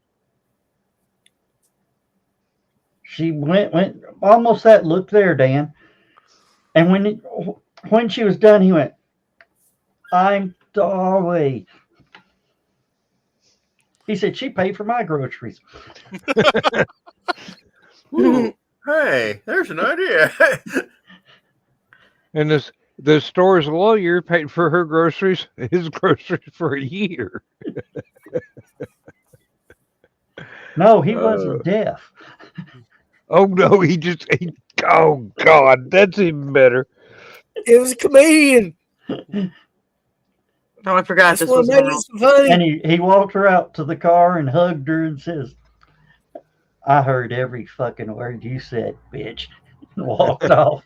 She went almost that look there, Dan. And when she was done, he went, "I'm sorry." He said, "She paid for my groceries." Ooh, hey, there's an idea. And the store's lawyer paid for his groceries for a year. No, he wasn't deaf. Oh no, oh God, that's even better. It was a comedian. Oh, I forgot That's this what was made one. it so funny. And he walked her out to the car and hugged her and says, "I heard every fucking word you said, bitch," and walked off.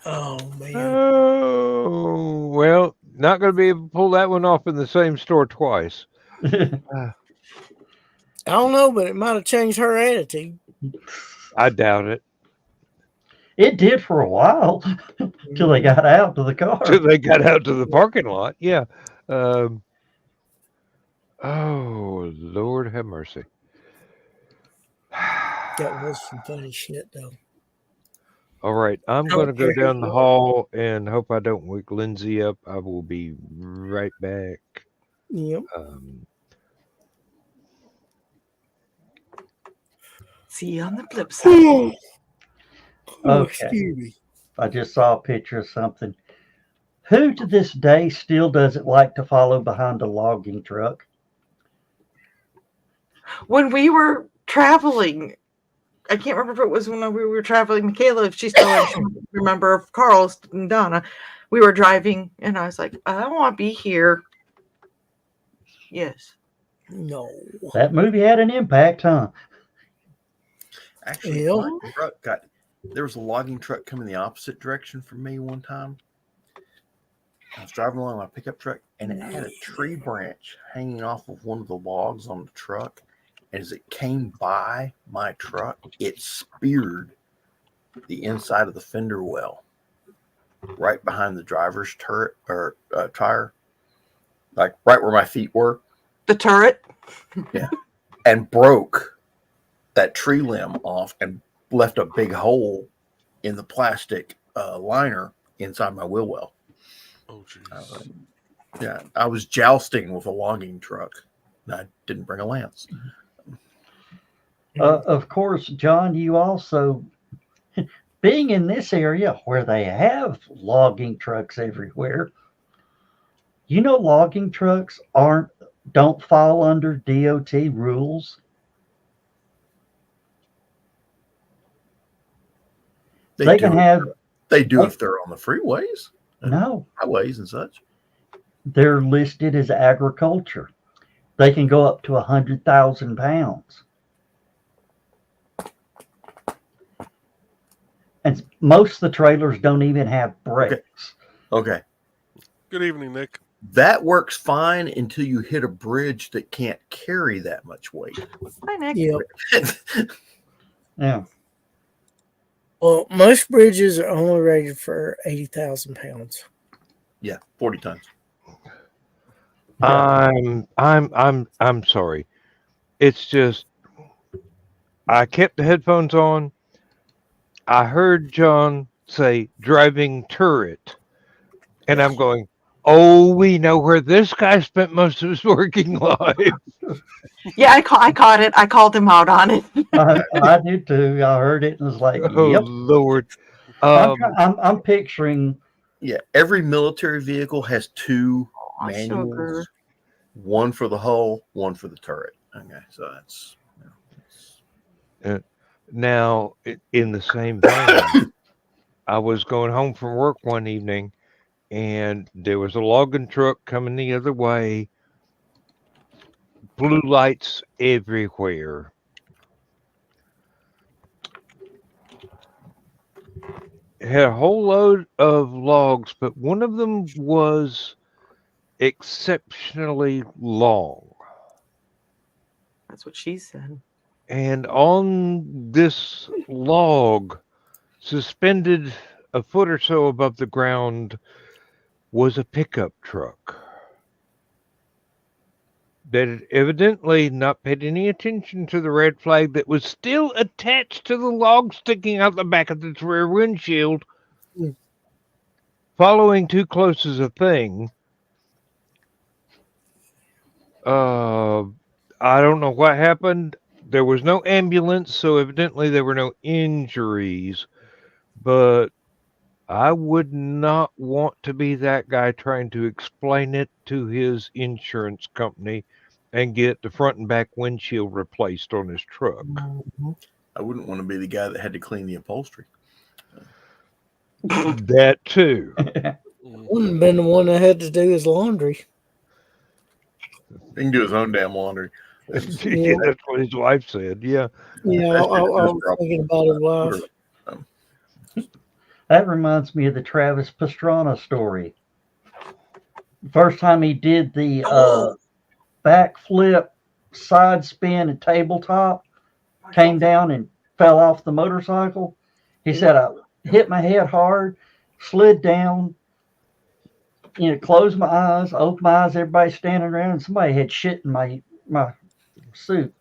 Oh man. Oh well, not going to be able to pull that one off in the same store twice. I don't know, but it might have changed her attitude. I doubt it. It did for a while till they got out to the car. Till they got out to the parking lot. Yeah. Oh, Lord have mercy. That was some funny shit, though. All right, I'm going to go down the hall and hope I don't wake Lindsay up. I will be right back. Yep. See you on the flip side. Okay. Excuse me. I just saw a picture of something. Who to this day still doesn't like to follow behind a logging truck? When we were traveling, I can't remember if it was when we were traveling. Michaela, if she's still remember, of Carl's and Donna, we were driving, and I was like, I don't want to be here. Yes. No. That movie had an impact, huh? Actually, Yeah. my truck there was a logging truck coming the opposite direction from me one time. I was driving along my pickup truck, and it had a tree branch hanging off of one of the logs on the truck. And as it came by my truck, it speared the inside of the fender well, right behind the driver's turret or tire, like right where my feet were. The turret. Yeah, and broke that tree limb off and left a big hole in the plastic liner inside my wheel well. Oh, jeez. Yeah, I was jousting with a logging truck. I didn't bring a lance. Of course, John, you also, being in this area where they have logging trucks everywhere, you know, logging trucks don't fall under DOT rules. They can have. They do if they're on the freeways, No, highways, and such. they're listed as agriculture. They can go up to 100,000 pounds. And most of the trailers don't even have brakes. Okay. Good evening, Nick. That works fine until you hit a bridge that can't carry that much weight. Hi, Nick. Yep. Yeah. Well, most bridges are only rated for 80,000 pounds. Yeah, 40 tons. I'm sorry. It's just I kept the headphones on. I heard John say driving turret, and I'm going, oh, we know where this guy spent most of his working life. Yeah, I caught it. I called him out on it. I did too. I heard it and was like, Oh, yep. Lord. I'm picturing. Yeah, every military vehicle has two manuals. Sugar. One for the hull, one for the turret. Okay, so that's Now, in the same vein, I was going home from work one evening, and there was a logging truck coming the other way. Blue lights everywhere. It had a whole load of logs, but one of them was exceptionally long. That's what she said. And on this log, suspended a foot or so above the ground, was a pickup truck that had evidently not paid any attention to the red flag that was still attached to the log sticking out the back of its rear windshield. Following too close is a thing. I don't know what happened. There was no ambulance, so evidently there were no injuries. But I would not want to be that guy trying to explain it to his insurance company and get the front and back windshield replaced on his truck. I wouldn't want to be the guy that had to clean the upholstery. That too. Wouldn't have been the one that had to do his laundry. He can do his own damn laundry. Yeah, that's what his wife said. Yeah. Yeah, I was thinking about his wife. That reminds me of the Travis Pastrana story. First time he did the backflip, side spin, and tabletop, came down and fell off the motorcycle. He said, hit my head hard, slid down, closed my eyes, opened my eyes, everybody standing around, and somebody had shit in my suit.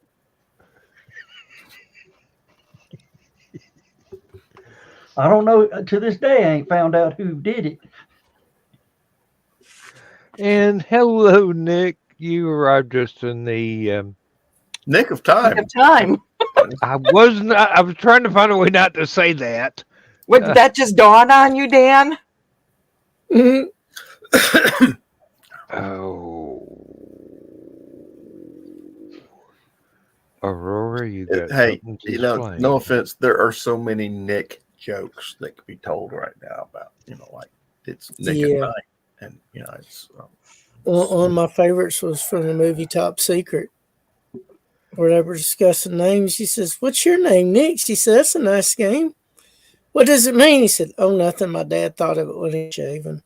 I don't know, to this day, I ain't found out who did it. And hello, Nick. You arrived just in the. Nick of time. Nick of time. I was trying to find a way not to say that. What, did that just dawn on you, Dan? Mhm. Oh. Aurora, you got Hey, something to explain. no offense. There are so many Nick jokes that could be told right now about, like it's Nick Yeah. at night. And, it's. One of my favorites was from the movie Top Secret, where they were discussing names. She says, "What's your name, Nick?" She said, "That's a nice game. What does it mean?" He said, "Oh, nothing. My dad thought of it when he was shaving."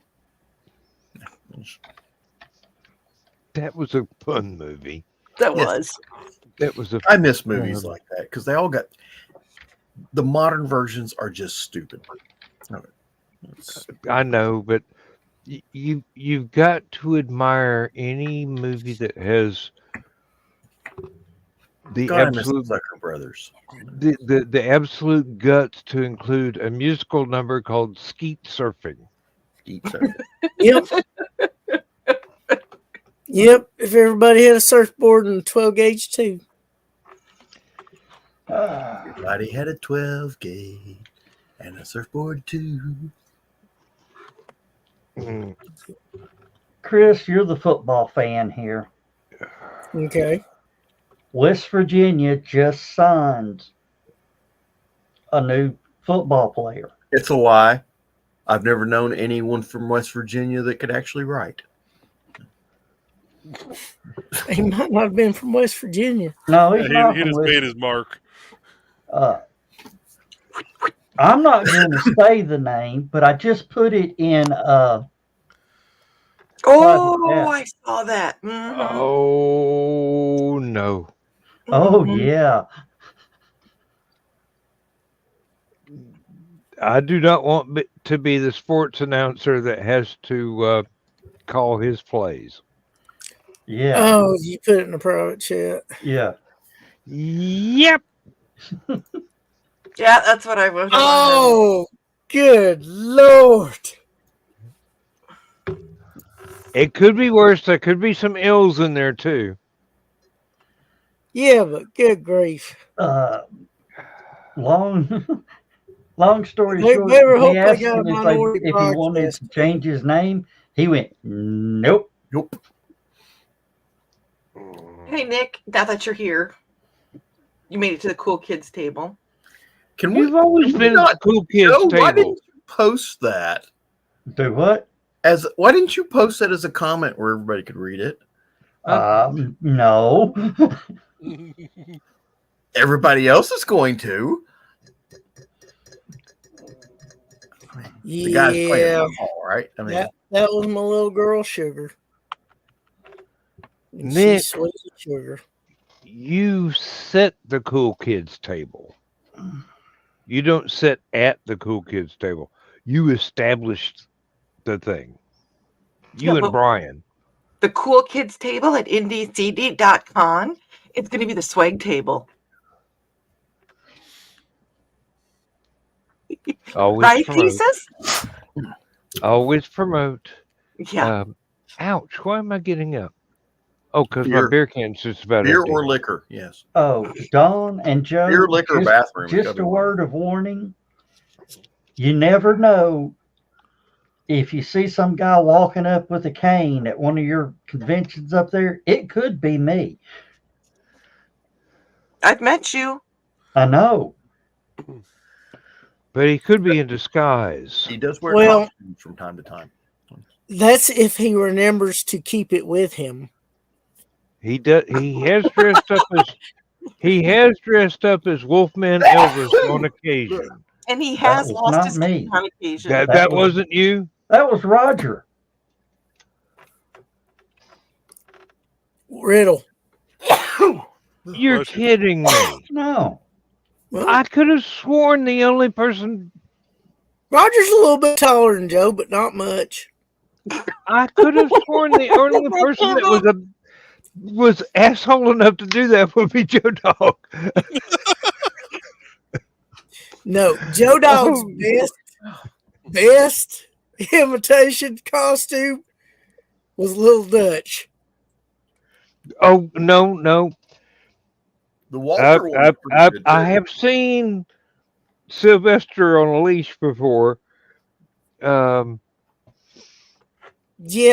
That was a fun movie. That Yes. was. That was a. I miss movies like that because they all got the modern versions are just stupid. I know, but you've got to admire any movie that has the God, I miss the absolute Zucker Brothers. the absolute guts to include a musical number called Skeet Surfing. Skeet surfing. Yep. Yep. If everybody had a surfboard and 12 gauge too. Everybody had a 12 gauge and a surfboard too. Mm. Chris, you're the football fan here. Okay. West Virginia just signed a new football player. It's a lie. I've never known anyone from West Virginia that could actually write. He might not have been from West Virginia. No, he's not He from just West. made his mark. I'm not going to say the name, but I just put it in. Oh, I saw that. Mhm. Oh no! Oh Mhm. yeah, I do not want to be the sports announcer that has to call his plays. yeah, Oh, you put it in the private chat. yeah. Yep. Yeah, that's what I was. Oh, good Lord. It could be worse. There could be some ills in there too. Yeah, but good grief. Long story They short, better hope they they asked got a him minority if he wanted podcast. to change his name. He went, nope. Nope. Hey, Nick, now that you're here, you made it to the cool kids table. Can You've we always can we been not- at the cool kids Joe, why table. didn't you post that? Do what? Why didn't you post that as a comment where everybody could read it? No. Everybody else is going to. The guy's playing Yeah, football, right? I mean, that was my little girl, Sugar. And Nick. she's sweet as sugar. You set the cool kids table. You don't sit at the cool kids table. You established the thing. You Yeah, and but- Brian. The cool kids table at indiecd.con. It's going to be the swag table. Always Right, promote. thesis? Always promote. Yeah. Ouch! Why am I getting up? Oh, because my Beer. beer can's just about beer empty. or liquor, yes. Oh, Dawn and Joe. Beer, liquor, just, bathroom. Just a word of warning. You never know if you see some guy walking up with a cane at one of your conventions up there. It could be me. I've met you. I know. But he could be in disguise. He does wear Well- costumes from time to time. That's if he remembers to keep it with him. He does. He has dressed up as Wolfman Elvis on occasion. And he has was lost not his me. cane on occasion. That wasn't you. That was Roger. Riddle. You're Bless you. kidding me. No. Well, I could have sworn the only person Roger's a little bit taller than Joe, but not much. I could have sworn the only person that was asshole enough to do that would be Joe Dog. No, Joe Dog's Oh. best imitation costume was Little Dutch. Oh no. The Walter one was pretty good, I too. have seen Sylvester on a leash before. Yeah,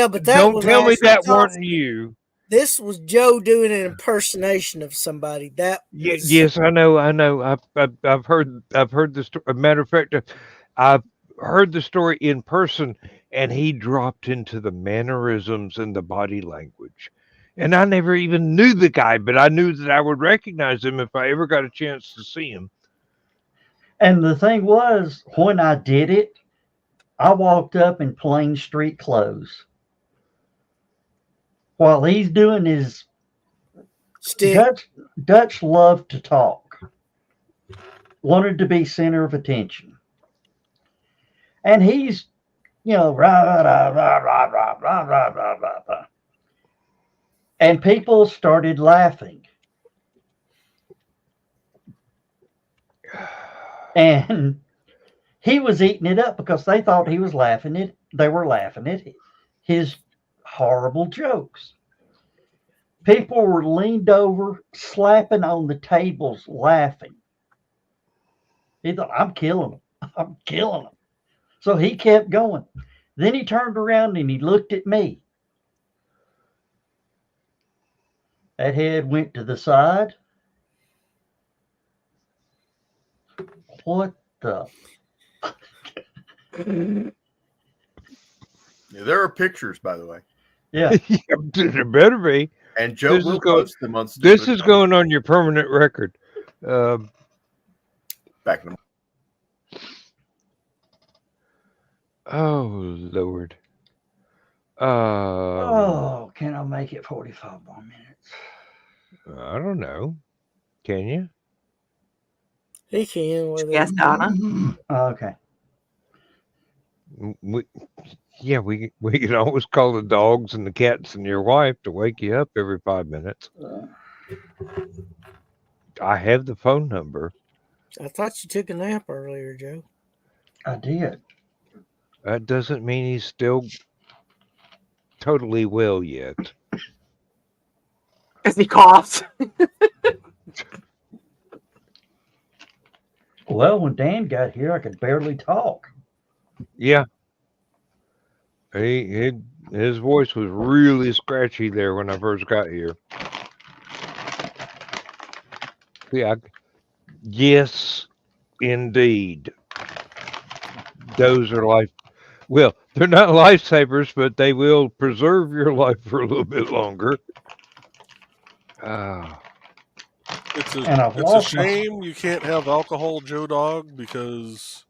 but that Don't was tell me also that costume. weren't you. This was Joe doing an impersonation of somebody. That was Yes, I know. I've heard the story. A matter of fact, I've heard the story in person, and he dropped into the mannerisms and the body language. And I never even knew the guy, but I knew that I would recognize him if I ever got a chance to see him. And the thing was, when I did it, I walked up in plain street clothes. While he's doing his stick. Dutch loved to talk, wanted to be center of attention. And he's, rah, rah, rah, rah, rah, rah, rah, rah, rah, rah, rah. And people started laughing. And he was eating it up because they thought he was laughing at, they were laughing at his horrible jokes. People were leaned over, slapping on the tables, laughing. He thought, I'm killing him. I'm killing him. So he kept going. Then he turned around and he looked at me. That head went to the side. What the? Yeah, there are pictures, by the way. Yeah. There better be. And Joe This is will going- post them on This is going on your permanent record. back in the Oh Lord. Oh, can I make it 45 more minutes? I don't know. Can you? He can with Yes, it. Donna. Okay. We can always call the dogs and the cats and your wife to wake you up every 5 minutes. I have the phone number. I thought you took a nap earlier, Joe. I did. That doesn't mean he's still totally well yet. As he coughs. Well, when Dan got here, I could barely talk. Yeah. His voice was really scratchy there when I first got here. Yeah. Yes, indeed. Those are well, they're not lifesavers, but they will preserve your life for a little bit longer. It's And I've a lost my- shame you can't have alcohol, Joe Dog, because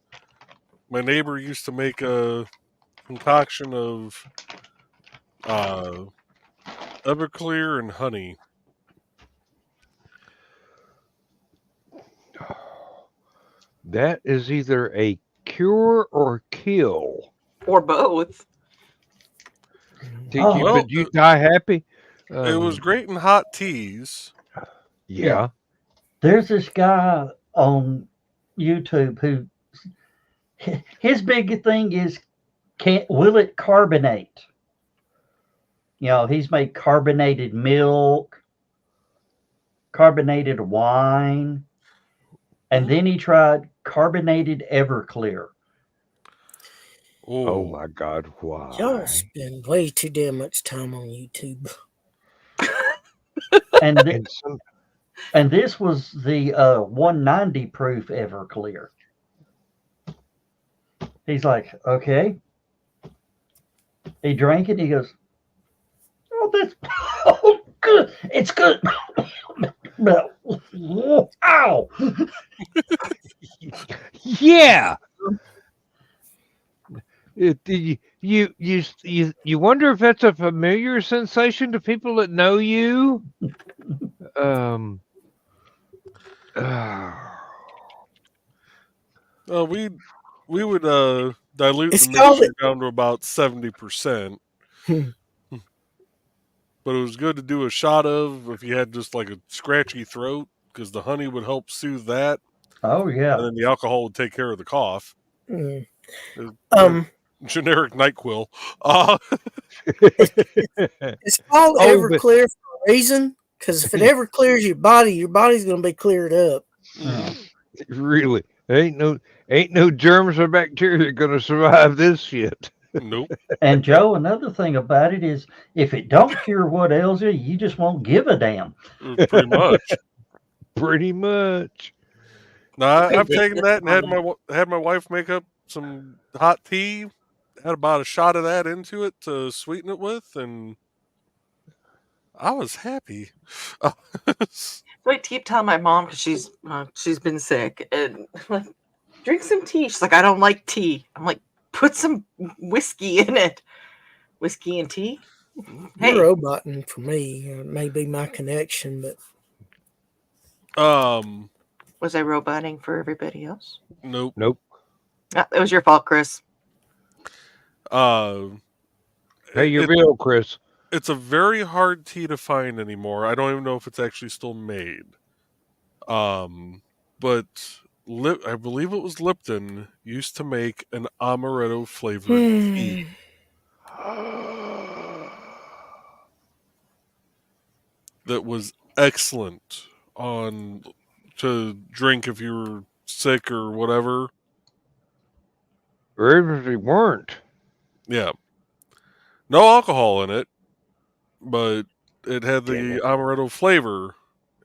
my neighbor used to make a concoction of Everclear and honey. That is either a cure or kill. Or both. But you die happy? It was great in hot teas. Yeah. There's this guy on YouTube who his big thing is will it carbonate? He's made carbonated milk, carbonated wine, and then he tried carbonated Everclear. Oh my God, why? Y'all spend way too damn much time on YouTube. And and this was the 190 proof Everclear. He's like, okay. He drank it. He goes, oh, this, oh, good. It's good. But, ow. Yeah. You wonder if that's a familiar sensation to people that know you. we would dilute It's the called mixture down to about 70%. Hmm. But it was good to do a shot of if you had just like a scratchy throat, because the honey would help soothe that, Oh yeah. and then the alcohol would take care of the cough. Mm. Generic NyQuil. It's called Oh, Everclear for a reason. Because if it ever clears your body's going to be cleared up. Yeah. really, ain't no germs or bacteria going to survive this shit. Nope. And Joe, another thing about it is, if it don't cure what ails you, you just won't give a damn. Pretty much. Pretty much. No, I've taken that and had my wife make up some hot tea. Had about a shot of that into it to sweeten it with, and I was happy. So I keep telling my mom because she's been sick and like, drink some tea. She's like, I don't like tea. I'm like, put some whiskey in it. Whiskey and tea. Hey, You're roboting for me. It may be my connection, but was I roboting for everybody else? Nope. Ah, it was your fault, Chris. Hey, you're real, Chris. It's a very hard tea to find anymore. I don't even know if it's actually still made. But I believe it was Lipton used to make an amaretto flavored tea. That was excellent to drink if you were sick or whatever. Or even if they weren't. Yeah. No alcohol in it, but it had the amaretto flavor,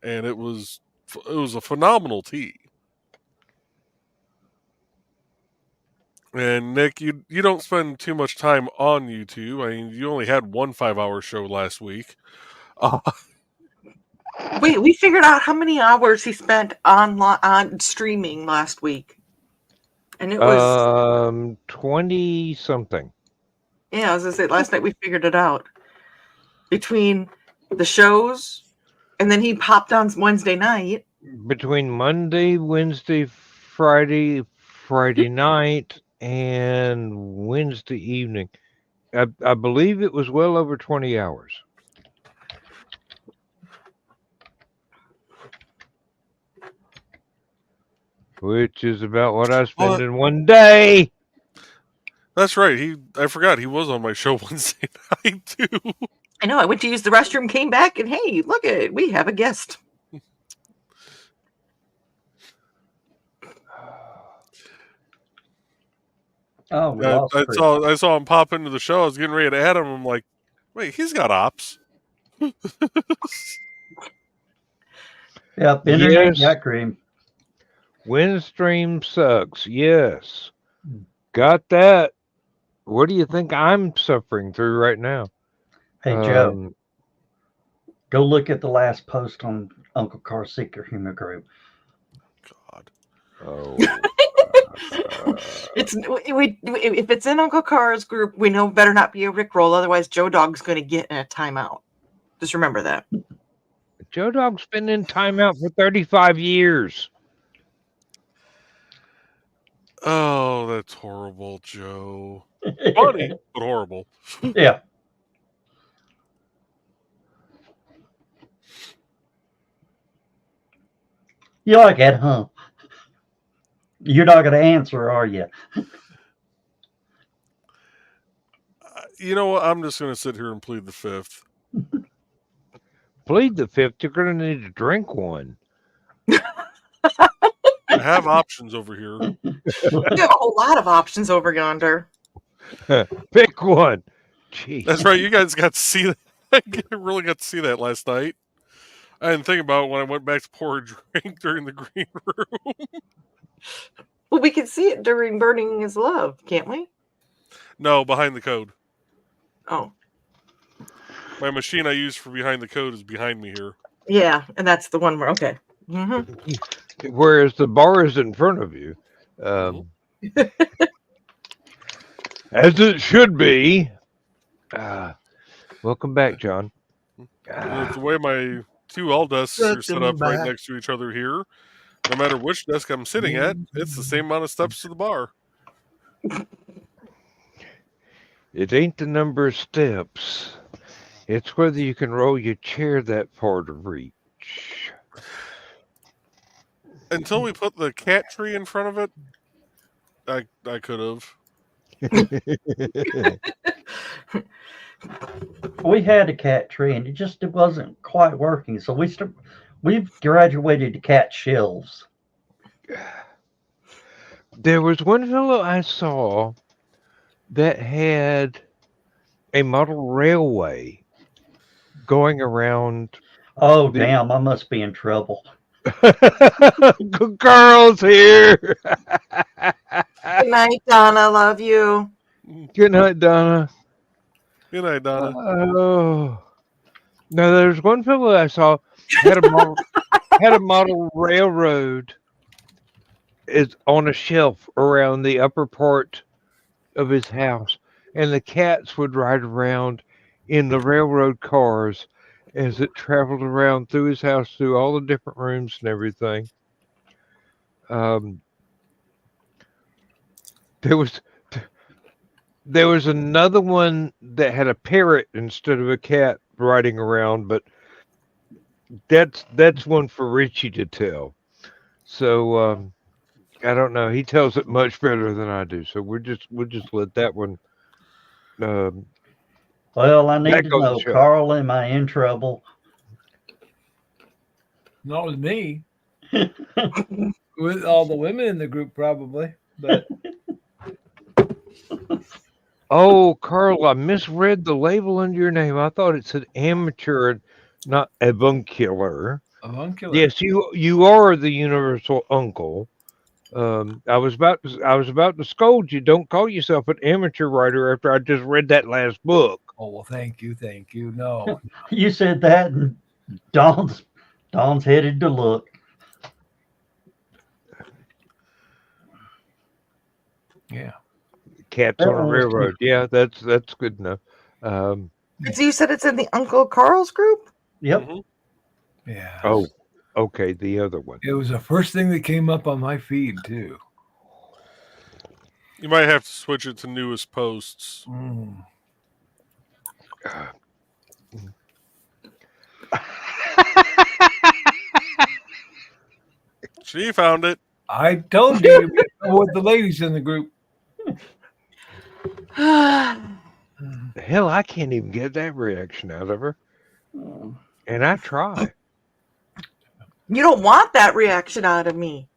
and it was a phenomenal tea. And Nick, you don't spend too much time on YouTube. I mean, you only had one 5-hour show last week. Wait, we figured out how many hours he spent on streaming last week, and it was 20 something. Yeah, I was gonna say last night we figured it out between the shows, and then he popped on Wednesday night. Between Monday, Wednesday, Friday night, and Wednesday evening. I believe it was well over 20 hours. Which is about what I spend in one day. That's right. I forgot he was on my show Wednesday night too. I know. I went to use the restroom, came back, and hey, look at it. We have a guest. Oh, I saw him pop into the show. I was getting ready to add him. I'm like, wait, he's got ops. Yep, internet got cream. Windstream sucks. Yes. Got that. What do you think I'm suffering through right now? Hey, Joe, go look at the last post on Uncle Carl's Secret Humor Group. God. Oh. If it's in Uncle Car's group, we know better not be a Rickroll. Otherwise, Joe Dog's going to get in a timeout. Just remember that. Joe Dog's been in timeout for 35 years. Oh, that's horrible, Joe. Funny, but horrible. Yeah. You like that, huh? You're not going to answer, are you? You know what? I'm just going to sit here and plead the fifth. Plead the fifth. You're going to need to drink one. I have options over here. We have a whole lot of options over yonder. Pick one. Jeez. That's right. You guys got to see that. I really got to see that last night. I didn't think about it when I went back to pour a drink during the green room. Well, we can see it during Burning His Love, can't we? No, behind the code. Oh. My machine I use for behind the code is behind me here. Yeah, and that's the one where, okay. Mm-hmm. Whereas the bar is in front of you. As it should be. Welcome back, John. The way my two L desks are set up right next to each other here, no matter which desk I'm sitting at, it's the same amount of steps to the bar. It ain't the number of steps. It's whether you can roll your chair that far to reach. Until we put the cat tree in front of it, I could have. We had a cat tree and it wasn't quite working. So we've graduated to cat shelves. There was one fellow I saw that had a model railway going around. Oh, damn. I must be in trouble. Girls here. Good night, Donna. Love you. Good night, Donna. Good night, Donna. Oh. Now there's one fellow I saw had a model railroad is on a shelf around the upper part of his house, and the cats would ride around in the railroad cars as it traveled around through his house, through all the different rooms and everything. There was another one that had a parrot instead of a cat riding around, but that's one for Richie to tell. So I don't know. He tells it much better than I do. So we'll just let that one. Well, I need That to goes to know, show. Carl, am I in trouble? Not with me. With all the women in the group, probably. But Oh, Carl, I misread the label under your name. I thought it said amateur, not avuncular. avuncular. Yes, you are the universal uncle. I was about to scold you. Don't call yourself an amateur writer after I just read that last book. Oh well, thank you. No, You said that, and Dawn's headed to look. yeah. Cats on a railroad. Yeah, that's good enough. So you said it's in the Uncle Carl's group? Yep. Mhm. Yeah. Oh, okay, the other one. It was the first thing that came up on my feed too. You might have to switch it to newest posts. Mm. She found it. I told you to be with the ladies in the group. Hell, I can't even get that reaction out of her, and I try. You don't want that reaction out of me.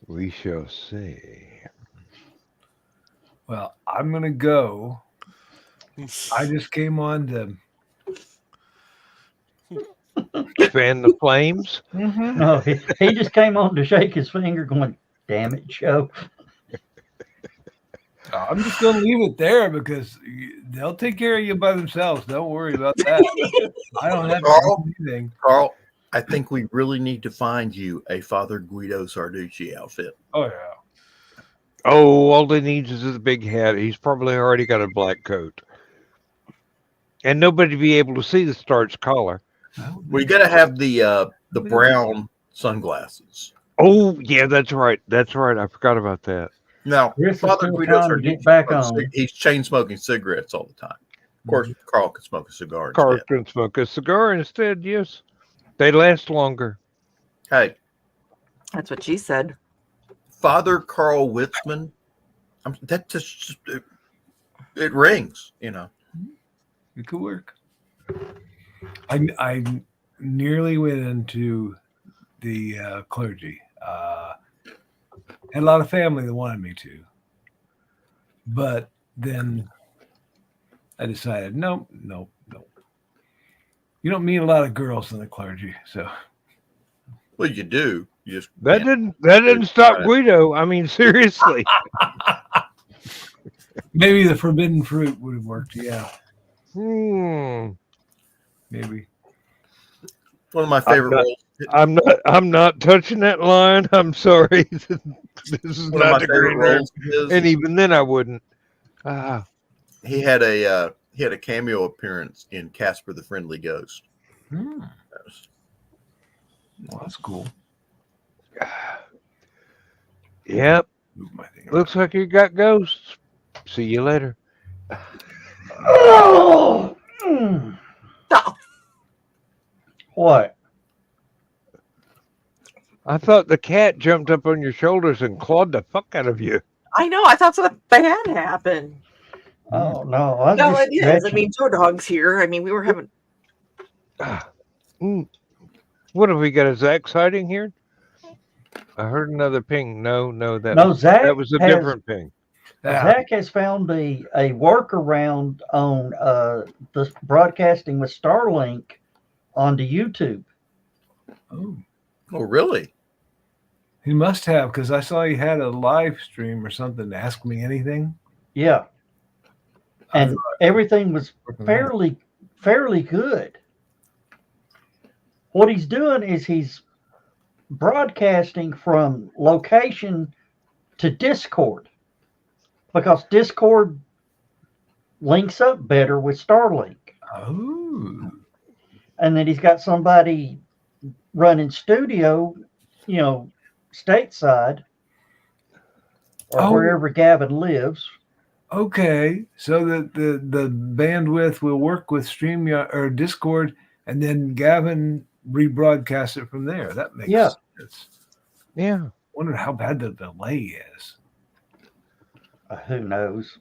We shall see. Well, I'm gonna go. I just came on to. Fan the flames. No, he just came on to shake his finger, going, "Damn it, Joe." I'm just gonna leave it there because they'll take care of you by themselves. Don't worry about that. I don't have to do anything. Carl, I think we really need to find you a Father Guido Sarducci outfit. Oh yeah. Oh, all he needs is a big hat. He's probably already got a black coat, and nobody be able to see the starched collar. Well, you got to have the brown sunglasses. Oh, yeah, that's right. That's right. I forgot about that. Now, Chris is Father still Guido trying to get Sarducci, back on. he's chain smoking cigarettes all the time. Of course, Carl can smoke a cigar. Carl instead. can smoke a cigar instead. Yes, they last longer. Hey, That's what she said. Father Carl Witzman, that just it rings, you know. It could work. I nearly went into the clergy. Had a lot of family that wanted me to, but then I decided, no. You don't meet a lot of girls in the clergy, so. Well, you do. You just That can't. didn't stop Guido. I mean, seriously. Maybe the forbidden fruit would have worked. Yeah, maybe. One of my favorite roles. I'm not touching that line. I'm sorry. This is One of not my the favorite green room. roles of his And is even then, I wouldn't. he had a cameo appearance in Casper the Friendly Ghost. Well, that's cool. Yep. Move my thing. Looks like you got ghosts. See you later. Oh! Mm. Oh, What? I thought the cat jumped up on your shoulders and clawed the fuck out of you. I know. I thought something bad happened. Oh no! I'm No, just it is. I stretching. mean, Joe Dog's here. I mean, we were having. What have we got? A Zach sighting here? I heard another ping. No, that No, Zach that was a has- different ping. Zach has found a workaround on the broadcasting with Starlink onto YouTube. Oh, Oh, really? he must have, because I saw he had a live stream or something. Ask me anything. Yeah, I and everything was working on it. fairly good. What he's doing is he's broadcasting from location to Discord because Discord links up better with Starlink. Oh, And then he's got somebody running studio, stateside or Oh. wherever Gavin lives. okay. So that the bandwidth will work with StreamYard or Discord, and then Gavin rebroadcast it from there. That makes sense. Yeah. Wonder how bad the delay is. Who knows?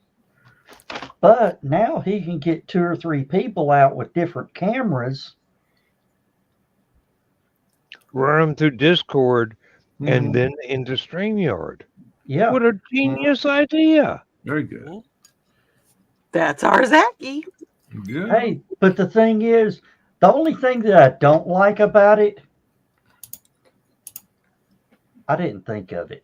But now he can get 2 or 3 people out with different cameras. Run them through Discord Mhm. and then into StreamYard. Yeah. What a genius idea. Very good. That's our Zachy. Good. Hey, but the thing is, the only thing that I don't like about it, I didn't think of it.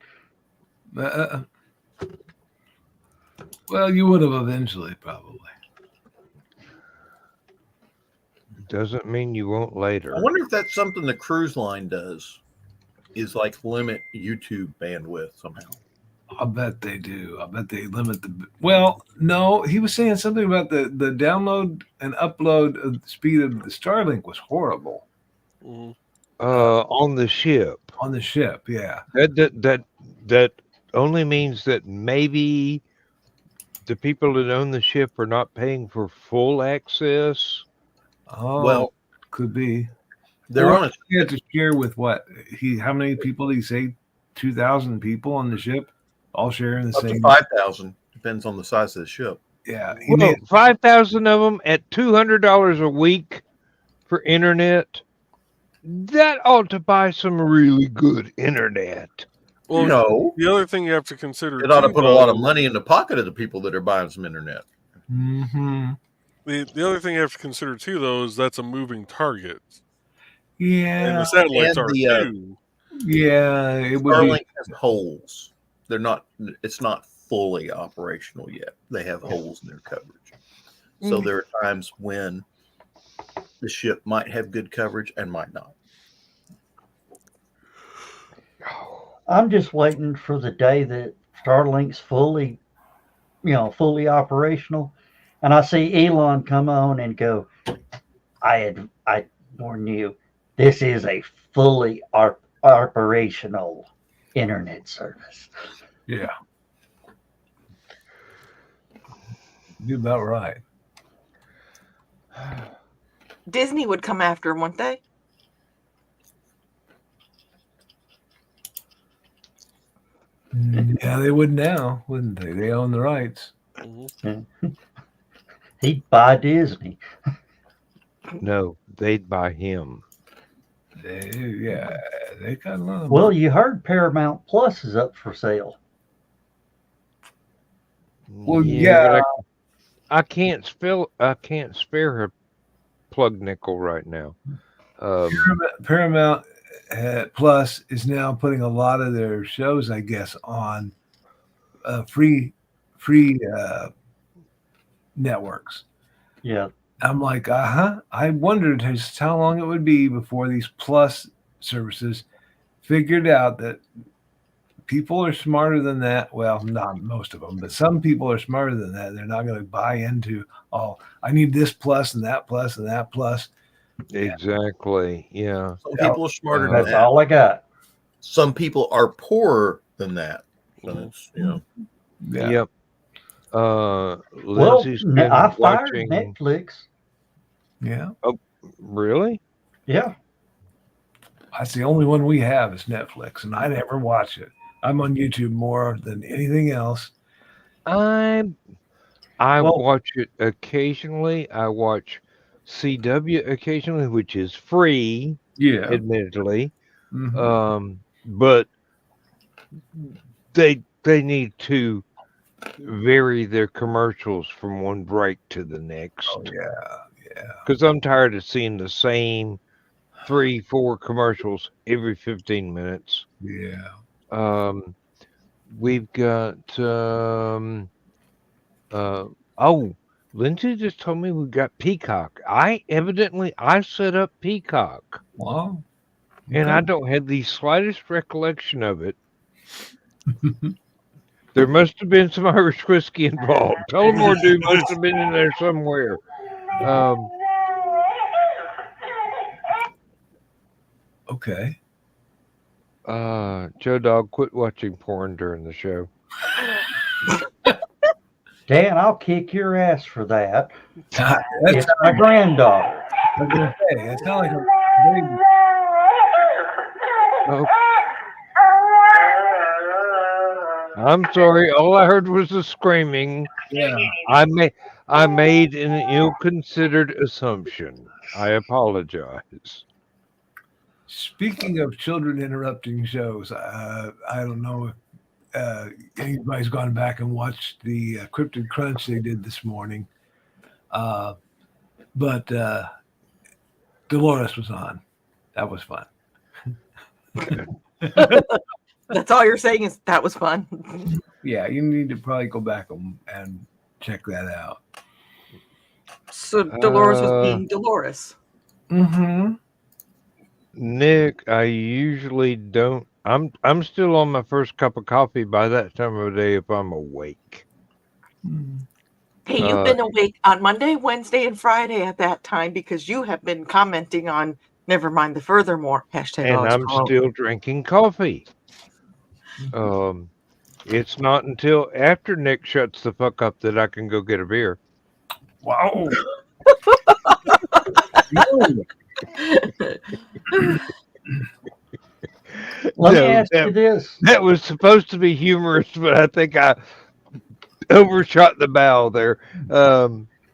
Well, you would have eventually, probably. Doesn't mean you won't later. I wonder if that's something the cruise line does, is like limit YouTube bandwidth somehow. I bet they do. I bet they limit the. Well, no, he was saying something about the download and upload of the speed of the Starlink was horrible Mhm. On the ship. on the ship. Yeah. That only means that maybe the people that own the ship are not paying for full access. Oh, Well, could be. they're Or on a he had to share with what he? How many people did he say? 2,000 people on the ship, all sharing the up to same. 5,000. Depends on the size of the ship. Yeah. He Well, made, 5,000 of them at $200 a week for internet. That ought to buy some really good internet. Well, No, the other thing you have to consider it ought to too, put a lot of though, money in the pocket of the people that are buying some internet. Mhm. the other thing you have to consider too, though, is that's a moving target, and Yeah. the satellites And are the, too. Yeah. It would be. Starlink has holes. They're not. It's not fully operational yet. They have holes in their coverage. So there are times when the ship might have good coverage and might not. I'm just waiting for the day that Starlink's fully operational, and I see Elon come on and go, I warn you, this is a fully operational internet service. Yeah. You're about right. Disney would come after him, wouldn't they? Yeah, they would now, wouldn't they? They own the rights. Mhm. He'd buy Disney. No, they'd buy him. They got a lot of Well, money. you heard Paramount Plus is up for sale. Well, but I can't spare a plug nickel right now. Paramount Plus is now putting a lot of their shows, I guess, on free networks. Yeah. I'm like, I wondered just how long it would be before these Plus services figured out that people are smarter than that. Well, not most of them, but some people are smarter than that. They're not going to buy into, oh, I need this plus and that plus and that plus. Exactly. Yeah. Some people are smarter than That's that. all I got. Some people are poorer than that. And it's, you know, Yeah. Yep. Well, Lindsay's been I fired watching. Netflix. Yeah. Really? Yeah. That's the only one we have is Netflix, and I never watch it. I'm on YouTube more than anything else. I Well- watch it occasionally. I watch CW occasionally, which is free, Yeah. admittedly. Mhm. But they need to vary their commercials from one break to the next. Oh, yeah. Yeah. Because I'm tired of seeing the same 3-4 commercials every 15 minutes. Yeah. We've got Lindsay just told me we've got Peacock. I set up Peacock, Well, and I okay. don't have the slightest recollection of it. There must have been some Irish whiskey involved. Tullamore Dew must have been in there somewhere. Okay. Joe Dog, quit watching porn during the show. Dan, I'll kick your ass for that. That's It's my granddaughter. I was gonna say, it sounds like a baby. Oh. I'm sorry. All I heard was the screaming. Yeah. I made an ill-considered assumption. I apologize. Speaking of children interrupting shows, I don't know if anybody's gone back and watched the Cryptid Crunch they did this morning, but Dolores was on. That was fun. That's all you're saying is that was fun. Yeah, you need to probably go back and check that out. So Dolores was being Dolores. Mm-hmm. Nick, I usually don't. I'm still on my first cup of coffee by that time of day if I'm awake. Hey, you've been awake on Monday, Wednesday, and Friday at that time because you have been commenting on Never Mind the Furthermore. Hashtag And Alex I'm Palmer. still drinking coffee. It's not until after Nick shuts the fuck up that I can go get a beer. Wow. Let me ask you this. That was supposed to be humorous, but I think I overshot the bow there.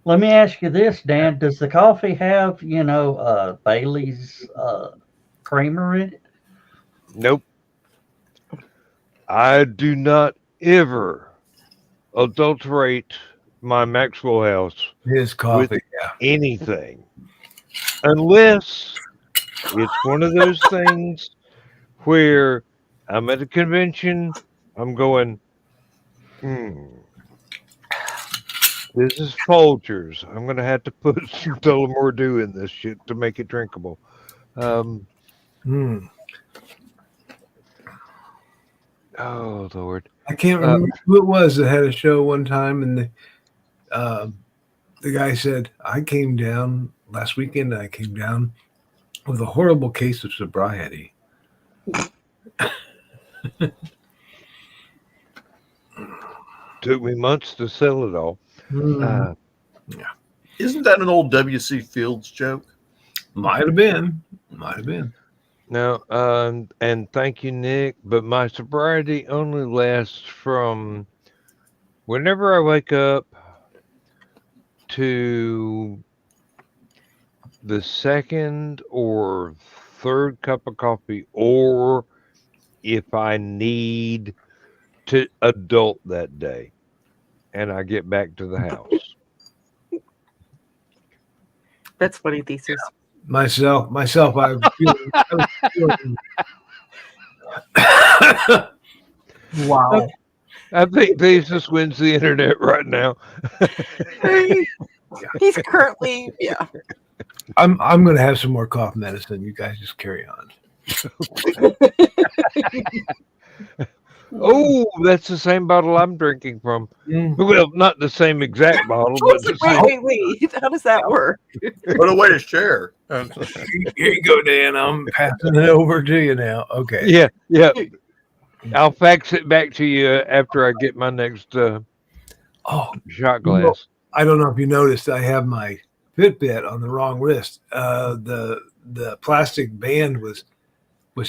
Let me ask you this, Dan. Does the coffee have, Bailey's creamer in it? Nope. I do not ever adulterate my Maxwell House His coffee, with yeah. anything. Unless it's one of those things where I'm at a convention, I'm going, this is Folgers. I'm going to have to put some Tullamore Dew in this shit to make it drinkable. Oh, Lord. I can't remember who it was that had a show one time, and the guy said, I came down last weekend, I came down with a horrible case of sobriety. Took me months to sell it all. Yeah. Isn't that an old W.C. Fields joke? Might have been. No, and thank you, Nick, but my sobriety only lasts from whenever I wake up to the second or third cup of coffee, or if I need to adult that day and I get back to the house. That's funny thesis. Myself, I was feeling wow. I think Thesis wins the internet right now. He's currently, yeah. I'm going to have some more cough medicine. You guys just carry on. Oh, that's the same bottle I'm drinking from. Well, not the same exact bottle, but the same. Wait. How does that work? Put away his chair. Here you go, Dan. I'm passing it over to you now. Okay. Yeah. I'll fax it back to you after I get my next Oh, shot glass. I don't know if you noticed, I have my Fitbit on the wrong wrist. The plastic band was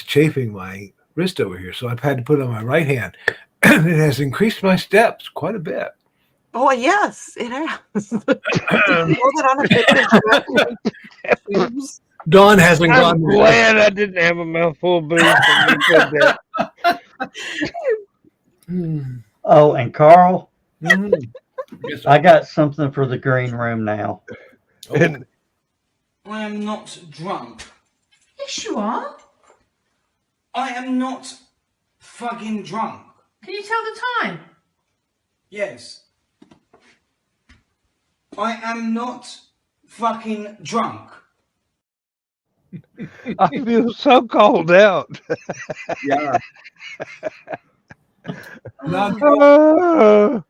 chafing my wrist over here, so I've had to put it on my right hand, and it has increased my steps quite a bit. Oh yes, it has. Did you know that on a Fitbit? Dawn hasn't I'm gone. glad I didn't have a mouthful of booze when you said that. Oh, and Carl, Yes, I got something for the green room now. And I am not drunk. Yes, you are. I am not fucking drunk. Can you tell the time? Yes. I am not fucking drunk. I feel so called out. yeah. Not- Uh,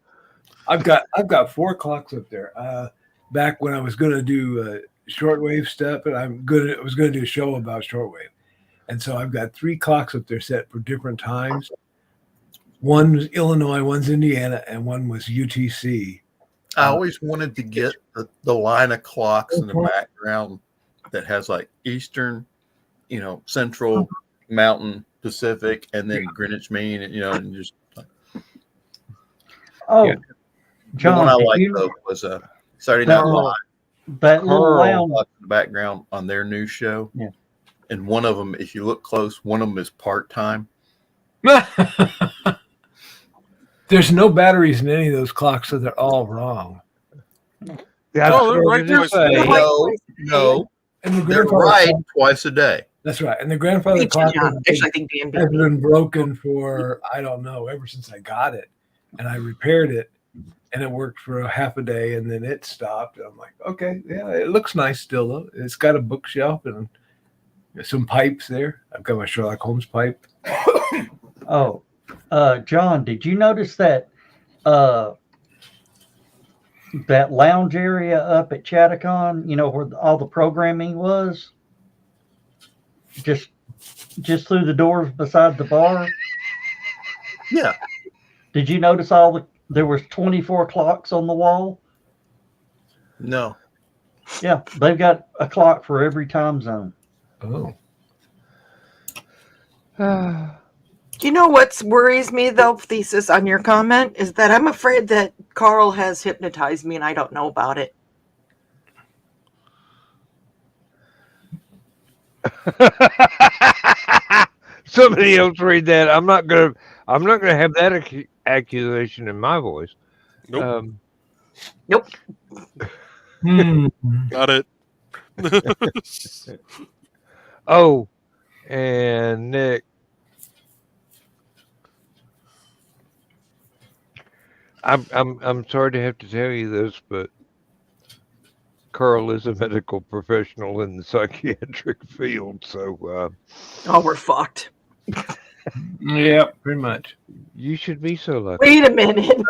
I've got 4 clocks up there. Back when I was going to do shortwave stuff, and I was going to do a show about shortwave, and so I've got 3 clocks up there set for different times. One was Illinois, one's Indiana, and one was UTC. I always wanted to get the line of clocks in the background that has like Eastern, Central, Mountain, Pacific, and then Greenwich Mean, and just. Oh, Yeah. John, the one I did liked you- though was Saturday Night Carl, Live. that little Carl. lounge. In the background on their new show. Yeah. And one of them, if you look close, one of them is part-time. There's no batteries in any of those clocks, so they're all wrong. yeah, Oh, they're right just there. say, No, And the they're grandfather right clock- twice a day. That's right. And the grandfather clock Yeah, actually, I think Dan has beat me. been broken for, I don't know, ever since I got it. And I repaired it, and it worked for a half a day, and then it stopped. And I'm like, okay, yeah, it looks nice still, though. It's got a bookshelf and some pipes there. I've got my Sherlock Holmes pipe. Oh, John, did you notice that that lounge area up at Chattacon, where all the programming was? Just through the doors beside the bar? Yeah. Did you notice there was 24 clocks on the wall? No. Yeah, they've got a clock for every time zone. Oh. You know what worries me though, Thesis, on your comment, is that I'm afraid that Carl has hypnotized me and I don't know about it. Somebody else read that. I'm not gonna have that accusation in my voice. Nope. Nope. Got it. Oh, and Nick, I'm sorry to have to tell you this, but Carl is a medical professional in the psychiatric field, so Oh, we're fucked. Yeah, pretty much. you should be so lucky. Wait a minute.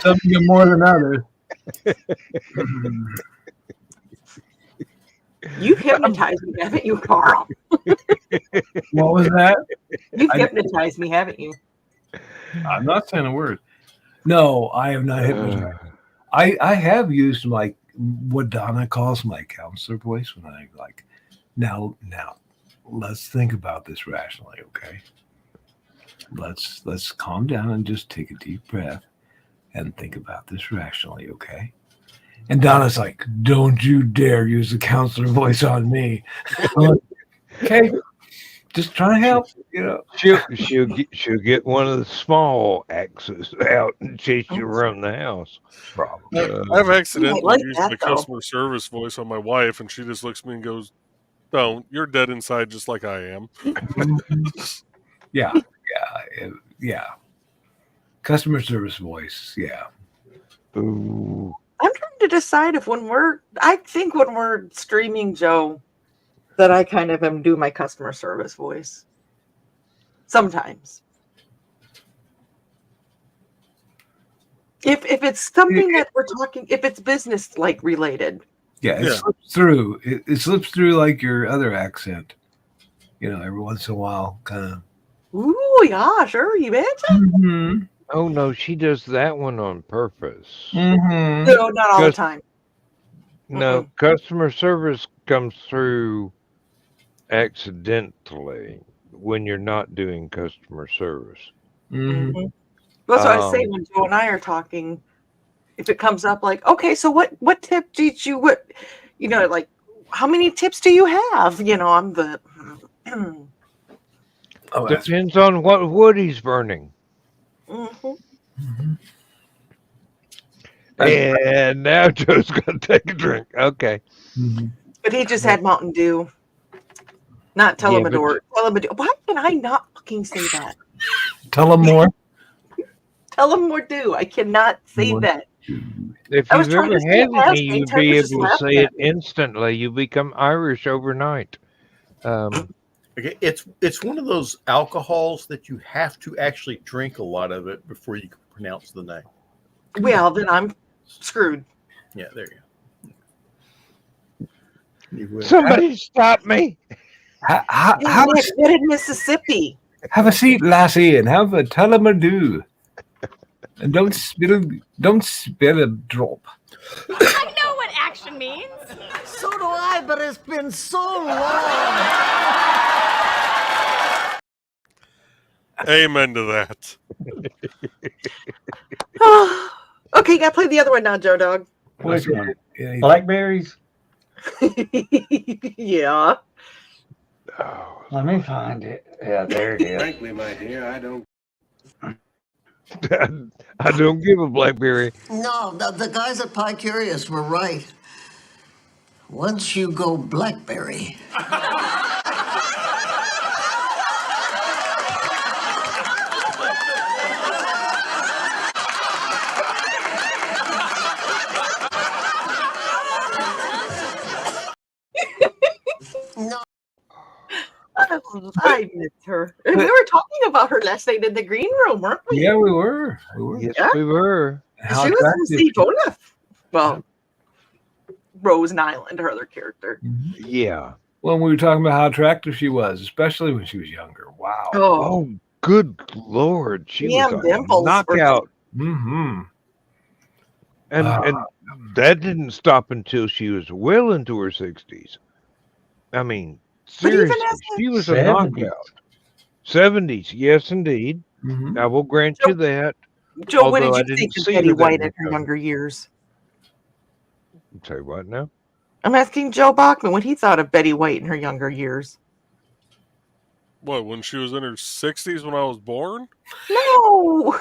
Some get more than others. You've hypnotized me, haven't you, Carl? What was that? You've I- hypnotized me, haven't you? I'm not saying a word. No, I have not hypnotized. I have used what Donna calls my counselor voice when I now let's think about this rationally, okay? Let's calm down and just take a deep breath and think about this rationally, okay? And Donna's like, don't you dare use the counselor voice on me. I'm like, okay, just trying to help, She'll get one of the small axes out and chase you around the house. I've accidentally like used that, the though. customer service voice on my wife, and she just looks at me and goes, "Don't, you're dead inside just like I am." Yeah. Customer service voice, yeah. Ooh. I'm trying to decide if I think when we're streaming, Joe, that I kind of am do my customer service voice. Sometimes. If it's something that we're talking, if it's business like related. Yeah, it Yeah. slips through. It slips through like your other accent. Every once in a while, kind of. Ooh, yeah, sure. You betcha. Mm-hmm. Oh no, she does that one on purpose. Mm-hmm. No, not all the Just- time. No, customer service comes through accidentally when you're not doing customer service. Mm-hmm. Mhm. That's what I say when Joe and I are talking. If it comes up like, okay, so what tip did you like how many tips do you have? I'm the Oh, that's Depends on what wood he's burning. Mhm. mm-hmm. And now Joe's gonna take a drink. Okay. Mm-hmm. But he just had Mountain Dew. Not Yeah, but- Telemador. Telemador. Why can I not fucking say that? Tell them more. Tell him more do. I cannot say More. that. If I was you've trying ever to say had it last any, night, you'd Ted be was just able to laughing say it at me. instantly. You become Irish overnight. Okay, it's one of those alcohols that you have to actually drink a lot of it before you can pronounce the name. Well, then I'm screwed. Yeah, there you go. Somebody stop me. What in Mississippi? Have a seat, lassie, and have a Telemadoo. And don't spill a drop. I know what action means. So do I, but it's been so long. Amen to that. Okay, gotta play the other one now, Joe Dog. Which one? Yeah, Blackberries? Yeah. Let me find it. Yeah, there it is. Frankly, my dear, I don't. I don't give a blackberry. No, the guys at Pie Curious were right. Once you go Blackberry. No. I miss her. And we were talking about her last night in the green room, weren't we? Yeah, we were. Yes, Yeah. we were. How She was in attractive Steve Olaf. Well, Rose Nyland, her other character. Yeah. Well, we were talking about how attractive she was, especially when she was younger. Wow. Oh, good Lord. She Damn was a dimples were- knockout. Mm-hmm. And that didn't stop until she was well into her 60s. I mean, But even seriously, as a- she was a 70s. knockout. 70s, yes, indeed. Mm-hmm. I will grant you that. Joe, what Although I did you didn't think of see Betty her that White in much her of it. younger years? Say what now? I'm asking Joe Bachman what he thought of Betty White in her younger years. What, when she was in her 60s when I was born? No!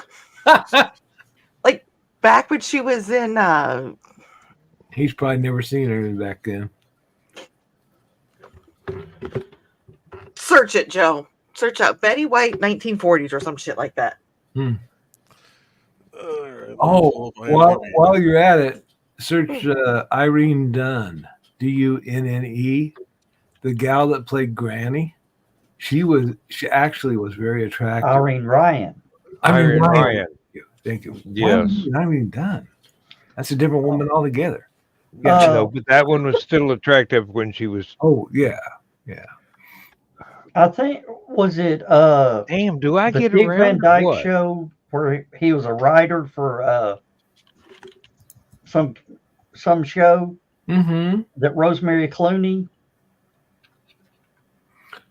Like back when she was in He's probably never seen her back then. search it, Joe. Search out Betty White 1940s or some shit like that. Oh, while you're at it, search Irene Dunne, Dunne, the gal that played Granny. She actually was very attractive. Irene Ryan. Irene Ryan. Thank you. Yes. Irene Dunne. That's a different woman altogether. No, but that one was still attractive when she was. Oh yeah. I think was it Damn, do I the get Dick around? Van or Dyke what? show where he was a writer for some show Mm-hmm. that Rosemary Clooney.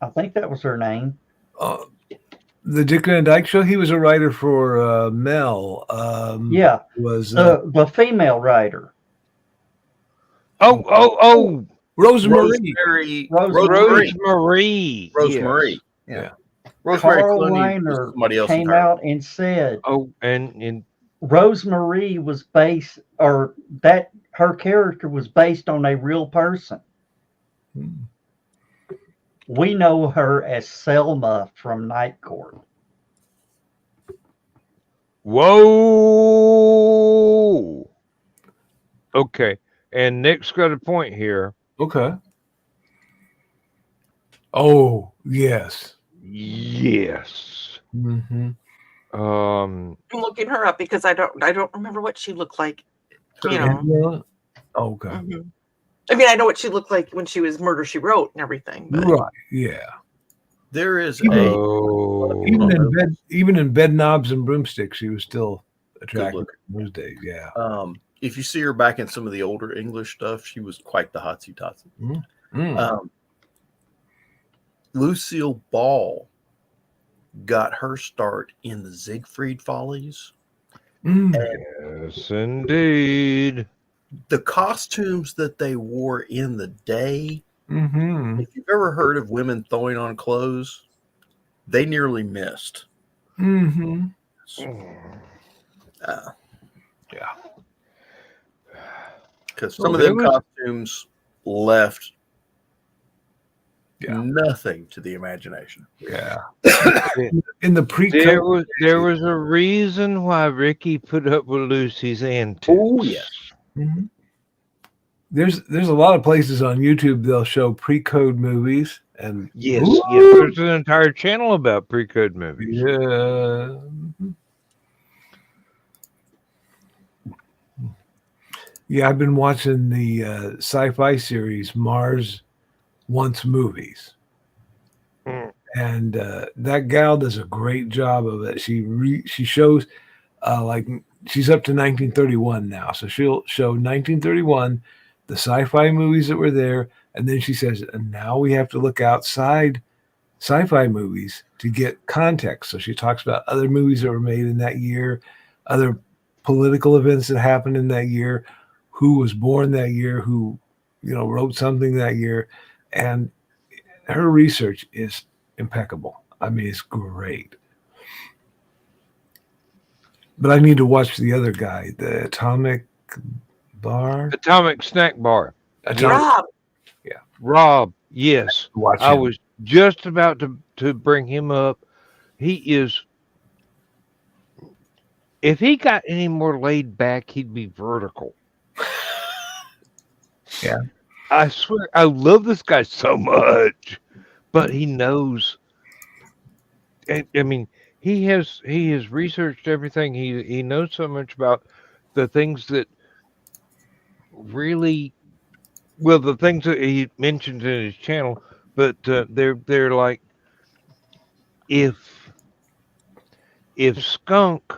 I think that was her name. The Dick Van Dyke Show. He was a writer for Mel. Yeah, Was the female writer. Oh, Rosemary. Rosemary. Rosemary. Yes. Yeah. Rosemary Carl Clooney was Reiner somebody else came entirely. out and said Oh, and Rosemary was based, or that her character was based on a real person. We know her as Selma from Night Court. whoa. Okay, and Nick's got a point here. Okay. Oh yes. Yes. Mm-hmm. I'm looking her up because I don't remember what she looked like. You know. Okay. I mean, I know what she looked like when she was Murder, She Wrote and everything. But Right. Yeah. There is Oh, even in bed knobs and broomsticks, she was still attractive looking. in those days. Yeah. If you see her back in some of the older English stuff, she was quite the hotsy totsy. Lucille Ball got her start in the Siegfried Follies. yes, indeed. The costumes that they wore in the day, Mm-hmm. if you've ever heard of women throwing on clothes, they nearly missed. Mm-hmm. Yeah. Because some of them costumes left nothing to the imagination. Yeah. In the pre-COVID, there was a reason why Ricky put up with Lucy's antics. Oh yeah. Mm-hmm. There's a lot of places on YouTube they'll show pre-code movies and yes, there's an entire channel about pre-code movies. Yeah. Yeah, I've been watching the sci-fi series Mars Wants Movies. And that gal does a great job of it. She shows like she's up to 1931 now. So she'll show 1931, the sci-fi movies that were there, and then she says, and now we have to look outside sci-fi movies to get context. So she talks about other movies that were made in that year, other political events that happened in that year, who was born that year, who wrote something that year, and her research is impeccable. I mean, it's great. But I need to watch the other guy, the Atomic Snack Bar. Rob. Yeah. Rob, yes. Watch I him. was just about to bring him up. He is, if he got any more laid back, he'd be vertical. Yeah. I swear, I love this guy so much, but he knows. I mean, he has researched everything. He knows so much about the things that really, well, the things that he mentions in his channel, but they're like, if Skunk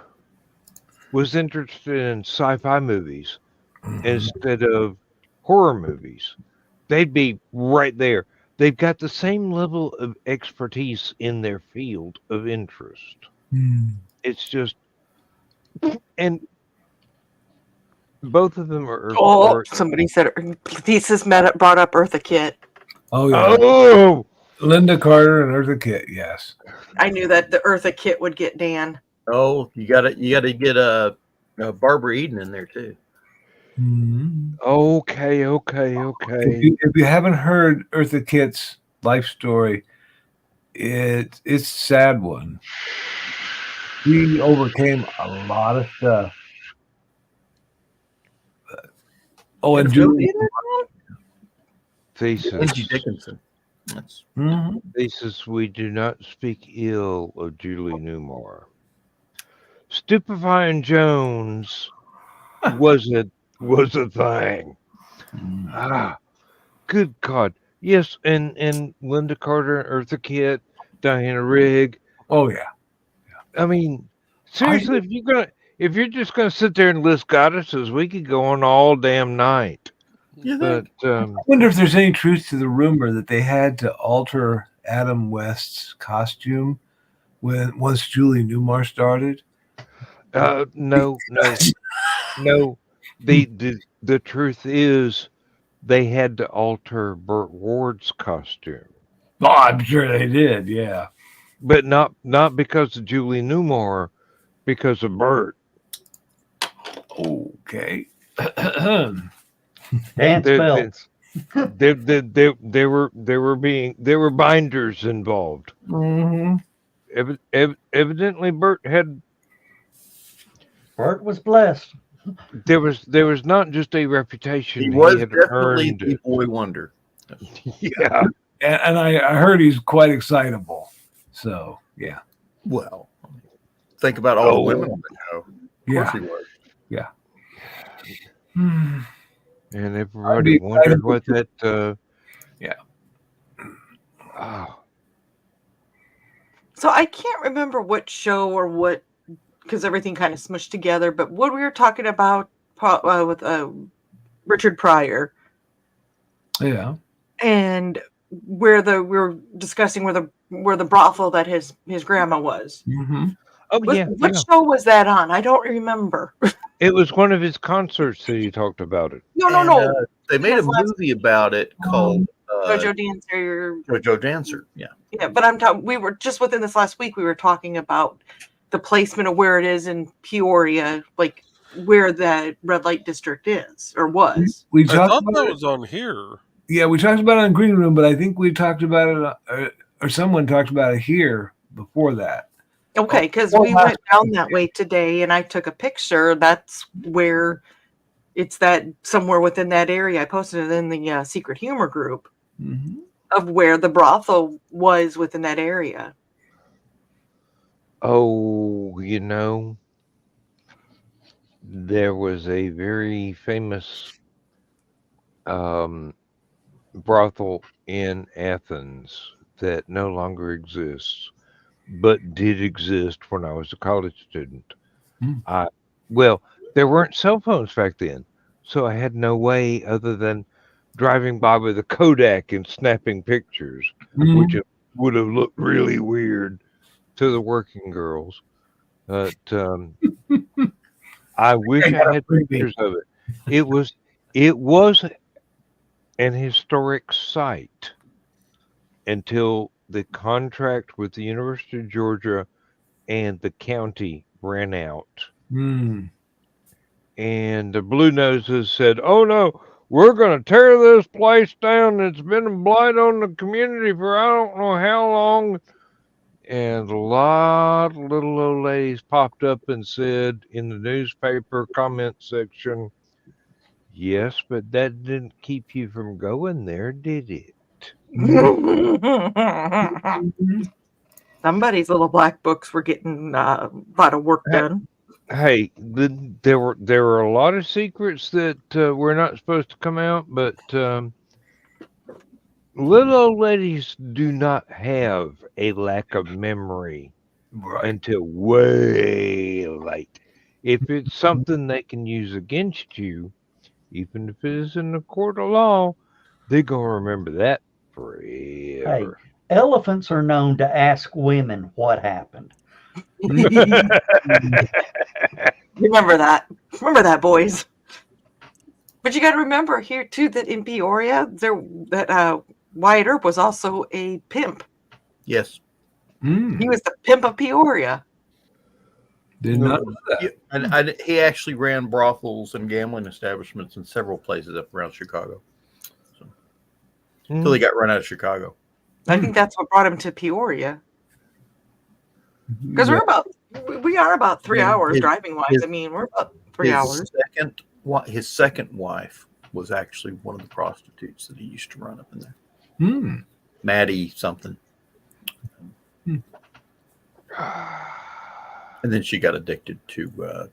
was interested in sci-fi movies instead of horror movies, they'd be right there. They've got the same level of expertise in their field of interest. It's just, and both of them are Somebody said Thesis brought up Eartha Kitt. Oh yeah. Oh, Linda Carter and Eartha Kitt. Yes. I knew that the Eartha Kitt would get Dan. Oh, you gotta get a Barbara Eden in there too. Okay. If you haven't heard Eartha Kitt's life story, it's a sad one. She overcame a lot of stuff. And Julie Thesis. Angie Dickinson. Thesis. We do not speak ill of Julie Newmar. Stupefying Jones was a thing. Good God. Yes, and Linda Carter, Eartha Kitt, Diana Rigg. Oh yeah. I mean, seriously, if you're just gonna sit there and list goddesses, we could go on all damn night. But I wonder if there's any truth to the rumor that they had to alter Adam West's costume once Julie Newmar started. No. The truth is, they had to alter Burt Ward's costume. Oh, I'm sure they did. Yeah, but not because of Julie Newmar, because of Burt. Okay. Dance belts. There were binders involved. Mm-hmm. Evidently, Burt was blessed. There was not just a reputation. He was had definitely earned the boy wonder. Yeah, and I heard he's quite excitable. So yeah. Well, think about all the women on the show. Of course he was. Yeah. And everybody wondered what that. Yeah. Oh. So I can't remember what show or what, because everything kind of smushed together. But what we were talking about with Richard Pryor, Yeah. and we were discussing where the brothel that his grandma was. Mm-hmm. Oh, What show was that on? I don't remember. It was one of his concerts that he talked about it. No. They made a movie about it called JoJo Dancer. JoJo Dancer. Yeah. Yeah, but I'm talking. We were just within this last week. We were talking about the placement of where it is in Peoria, like where the red light district is or was. We I talked thought about that it. was on here. Yeah, we talked about it on Green Room, but I think we talked about it, or someone talked about it here before that. Okay, because we went down that way today, and I took a picture. That's where it's that somewhere within that area. I posted it in the Secret Humor group of where the brothel was within that area. Oh, there was a very famous brothel in Athens that no longer exists, but did exist when I was a college student. Well, there weren't cell phones back then, so I had no way other than driving by with a Kodak and snapping pictures, which would have looked really weird to the working girls. But I wish I had pictures of it. It was an historic site until the contract with the University of Georgia and the county ran out. And the Blue Noses said, "Oh no, we're going to tear this place down. It's been a blight on the community for I don't know how long." And a lot of little old ladies popped up and said in the newspaper comment section, "Yes, but that didn't keep you from going there, did it?" Somebody's little black books were getting a lot of work done. Hey, there were a lot of secrets that were not supposed to come out, but little old ladies do not have a lack of memory until way late. If it's something they can use against you, even if it is in a court of law, they're going to remember that forever. Hey, elephants are known to ask women what happened. Remember that, boys. But you got to remember here too that in Peoria, Wyatt Earp was also a pimp. Yes, he was the pimp of Peoria. Did not know that. And he actually ran brothels and gambling establishments in several places up around Chicago. Until he got run out of Chicago. I think that's what brought him to Peoria. Because we are about 3 hours driving wise. We're about 3 hours. His second wife was actually one of the prostitutes that he used to run up in there. Maddie something. And then she got addicted to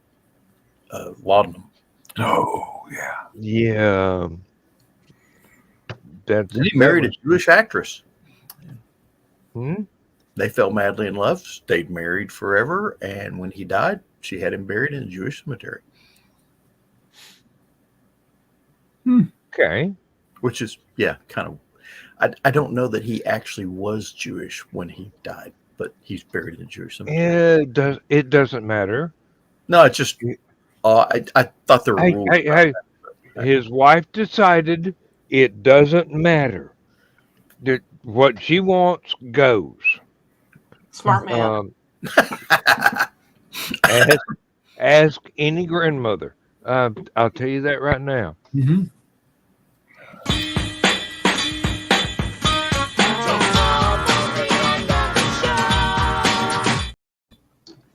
laudanum. Oh, yeah. Yeah. Then he married a Jewish actress. They fell madly in love, stayed married forever, and when he died, she had him buried in a Jewish cemetery. Okay. Which is, kind of. I don't know that he actually was Jewish when he died, but he's buried in a Jewish cemetery. It doesn't matter. No, it's just, I thought there were rules. Hey, his wife decided it doesn't matter. That what she wants goes. Smart man. Ask any grandmother. I'll tell you that right now.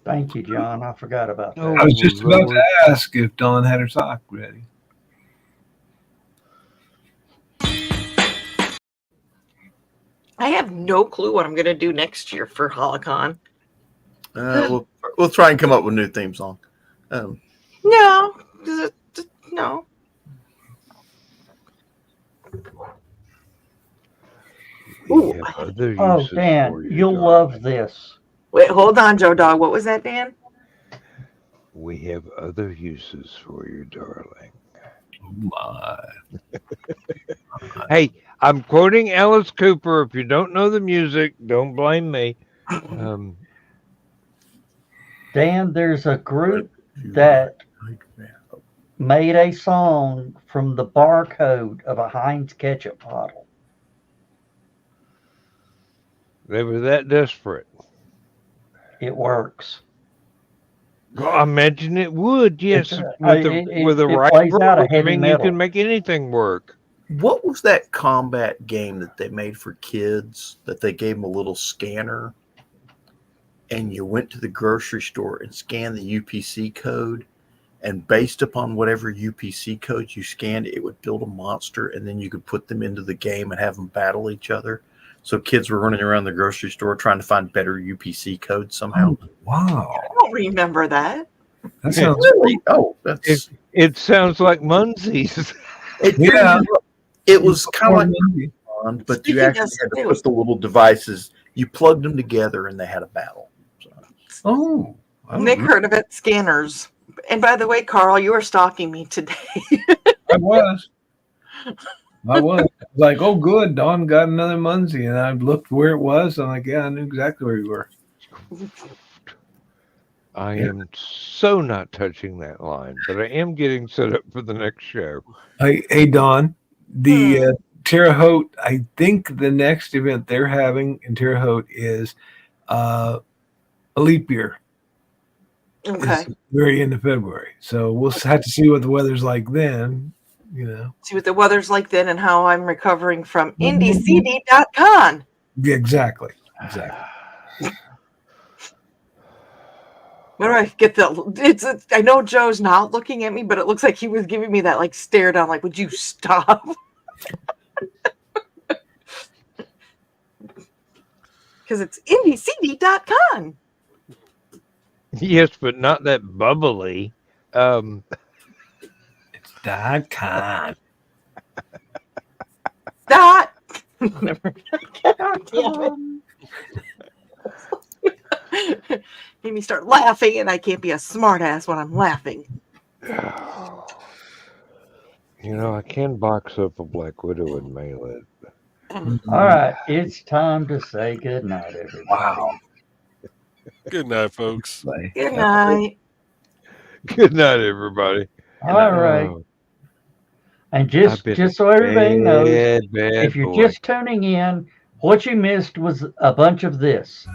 Thank you, John. I forgot about that. I was just about to ask if Dawn had her sock ready. I have no clue what I'm going to do next year for HallowCon. We'll try and come up with a new theme song. No. Oh, Dan, you'll love this. Wait, hold on, Joe Dog. What was that, Dan? We have other uses for you, darling. Oh my. Hey, I'm quoting Alice Cooper. If you don't know the music, don't blame me. Dan, there's a group that made a song from the barcode of a Heinz ketchup bottle. They were that desperate. It works. Well, I imagine it would. Yes, with the it right plays out a heavy programming, you metal. can make anything work. What was that combat game that they made for kids that they gave them a little scanner and you went to the grocery store and scanned the UPC code, and based upon whatever UPC code you scanned, it would build a monster, and then you could put them into the game and have them battle each other. So kids were running around the grocery store trying to find better UPC codes somehow. Oh, wow. I don't remember that. That sounds Really? Oh, that's It sounds like Munsies. yeah. it was kind of Maybe. like, but Speaking you actually of had to skills- put the little devices. You plugged them together, and they had a battle. So. Oh. I don't Nick know. heard of it. Scanners. And by the way, Carl, you were stalking me today. I was. Like, oh, good. Dawn got another Munzie. And I looked where it was. I'm like, yeah, I knew exactly where you were. I am so not touching that line, but I am getting set up for the next show. Hey, Dawn, the Terre Haute, I think the next event they're having in Terre Haute is a leap year. Okay. It's very end of February. So we'll have to see what the weather's like then, you know. See what the weather's like then and how I'm recovering from IndieCD.com. Yeah, exactly. Where do I get the? I know Joe's not looking at me, but it looks like he was giving me that like stare down. Like, would you stop? Because it's IndieCD.com. Yes, but not that bubbly. .com. Dot. God damn it. Made me start laughing, and I can't be a smartass when I'm laughing. You know, I can box up a Black Widow and mail it. All right, it's time to say good night, everybody. Wow. Good night, folks. Good night. Good night, everybody. All right. And I've been just so everybody knows, bad if you're boy. just tuning in, what you missed was a bunch of this.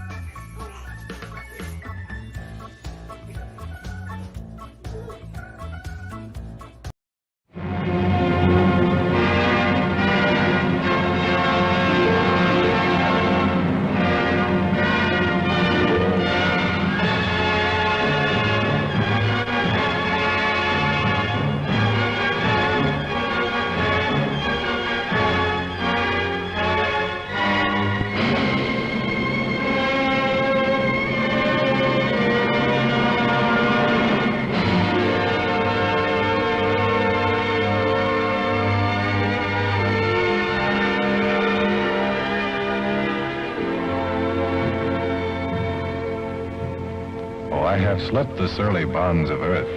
I have slept the surly bonds of earth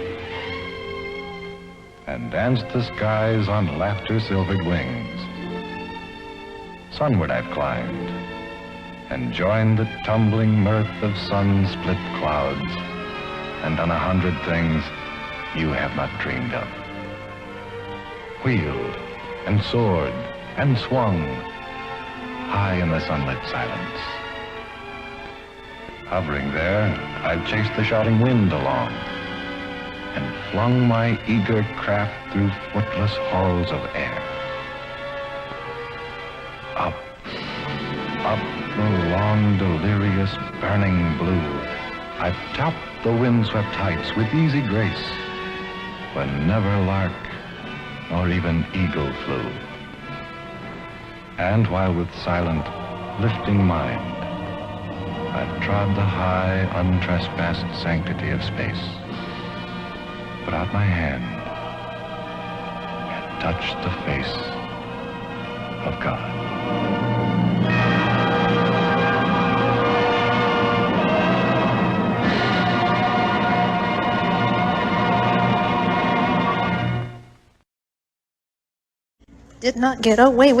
and danced the skies on laughter-silvered wings. Sunward I've climbed and joined the tumbling mirth of sun-split clouds and done 100 things you have not dreamed of. Wheeled and soared and swung high in the sunlit silence. Hovering there, I've chased the shouting wind along and flung my eager craft through footless halls of air. Up, up the long, delirious, burning blue, I've topped the windswept heights with easy grace, when never lark nor even eagle flew. And while with silent, lifting mind, I've trod the high, untrespassed sanctity of space, put out my hand and touched the face of God. did not get away with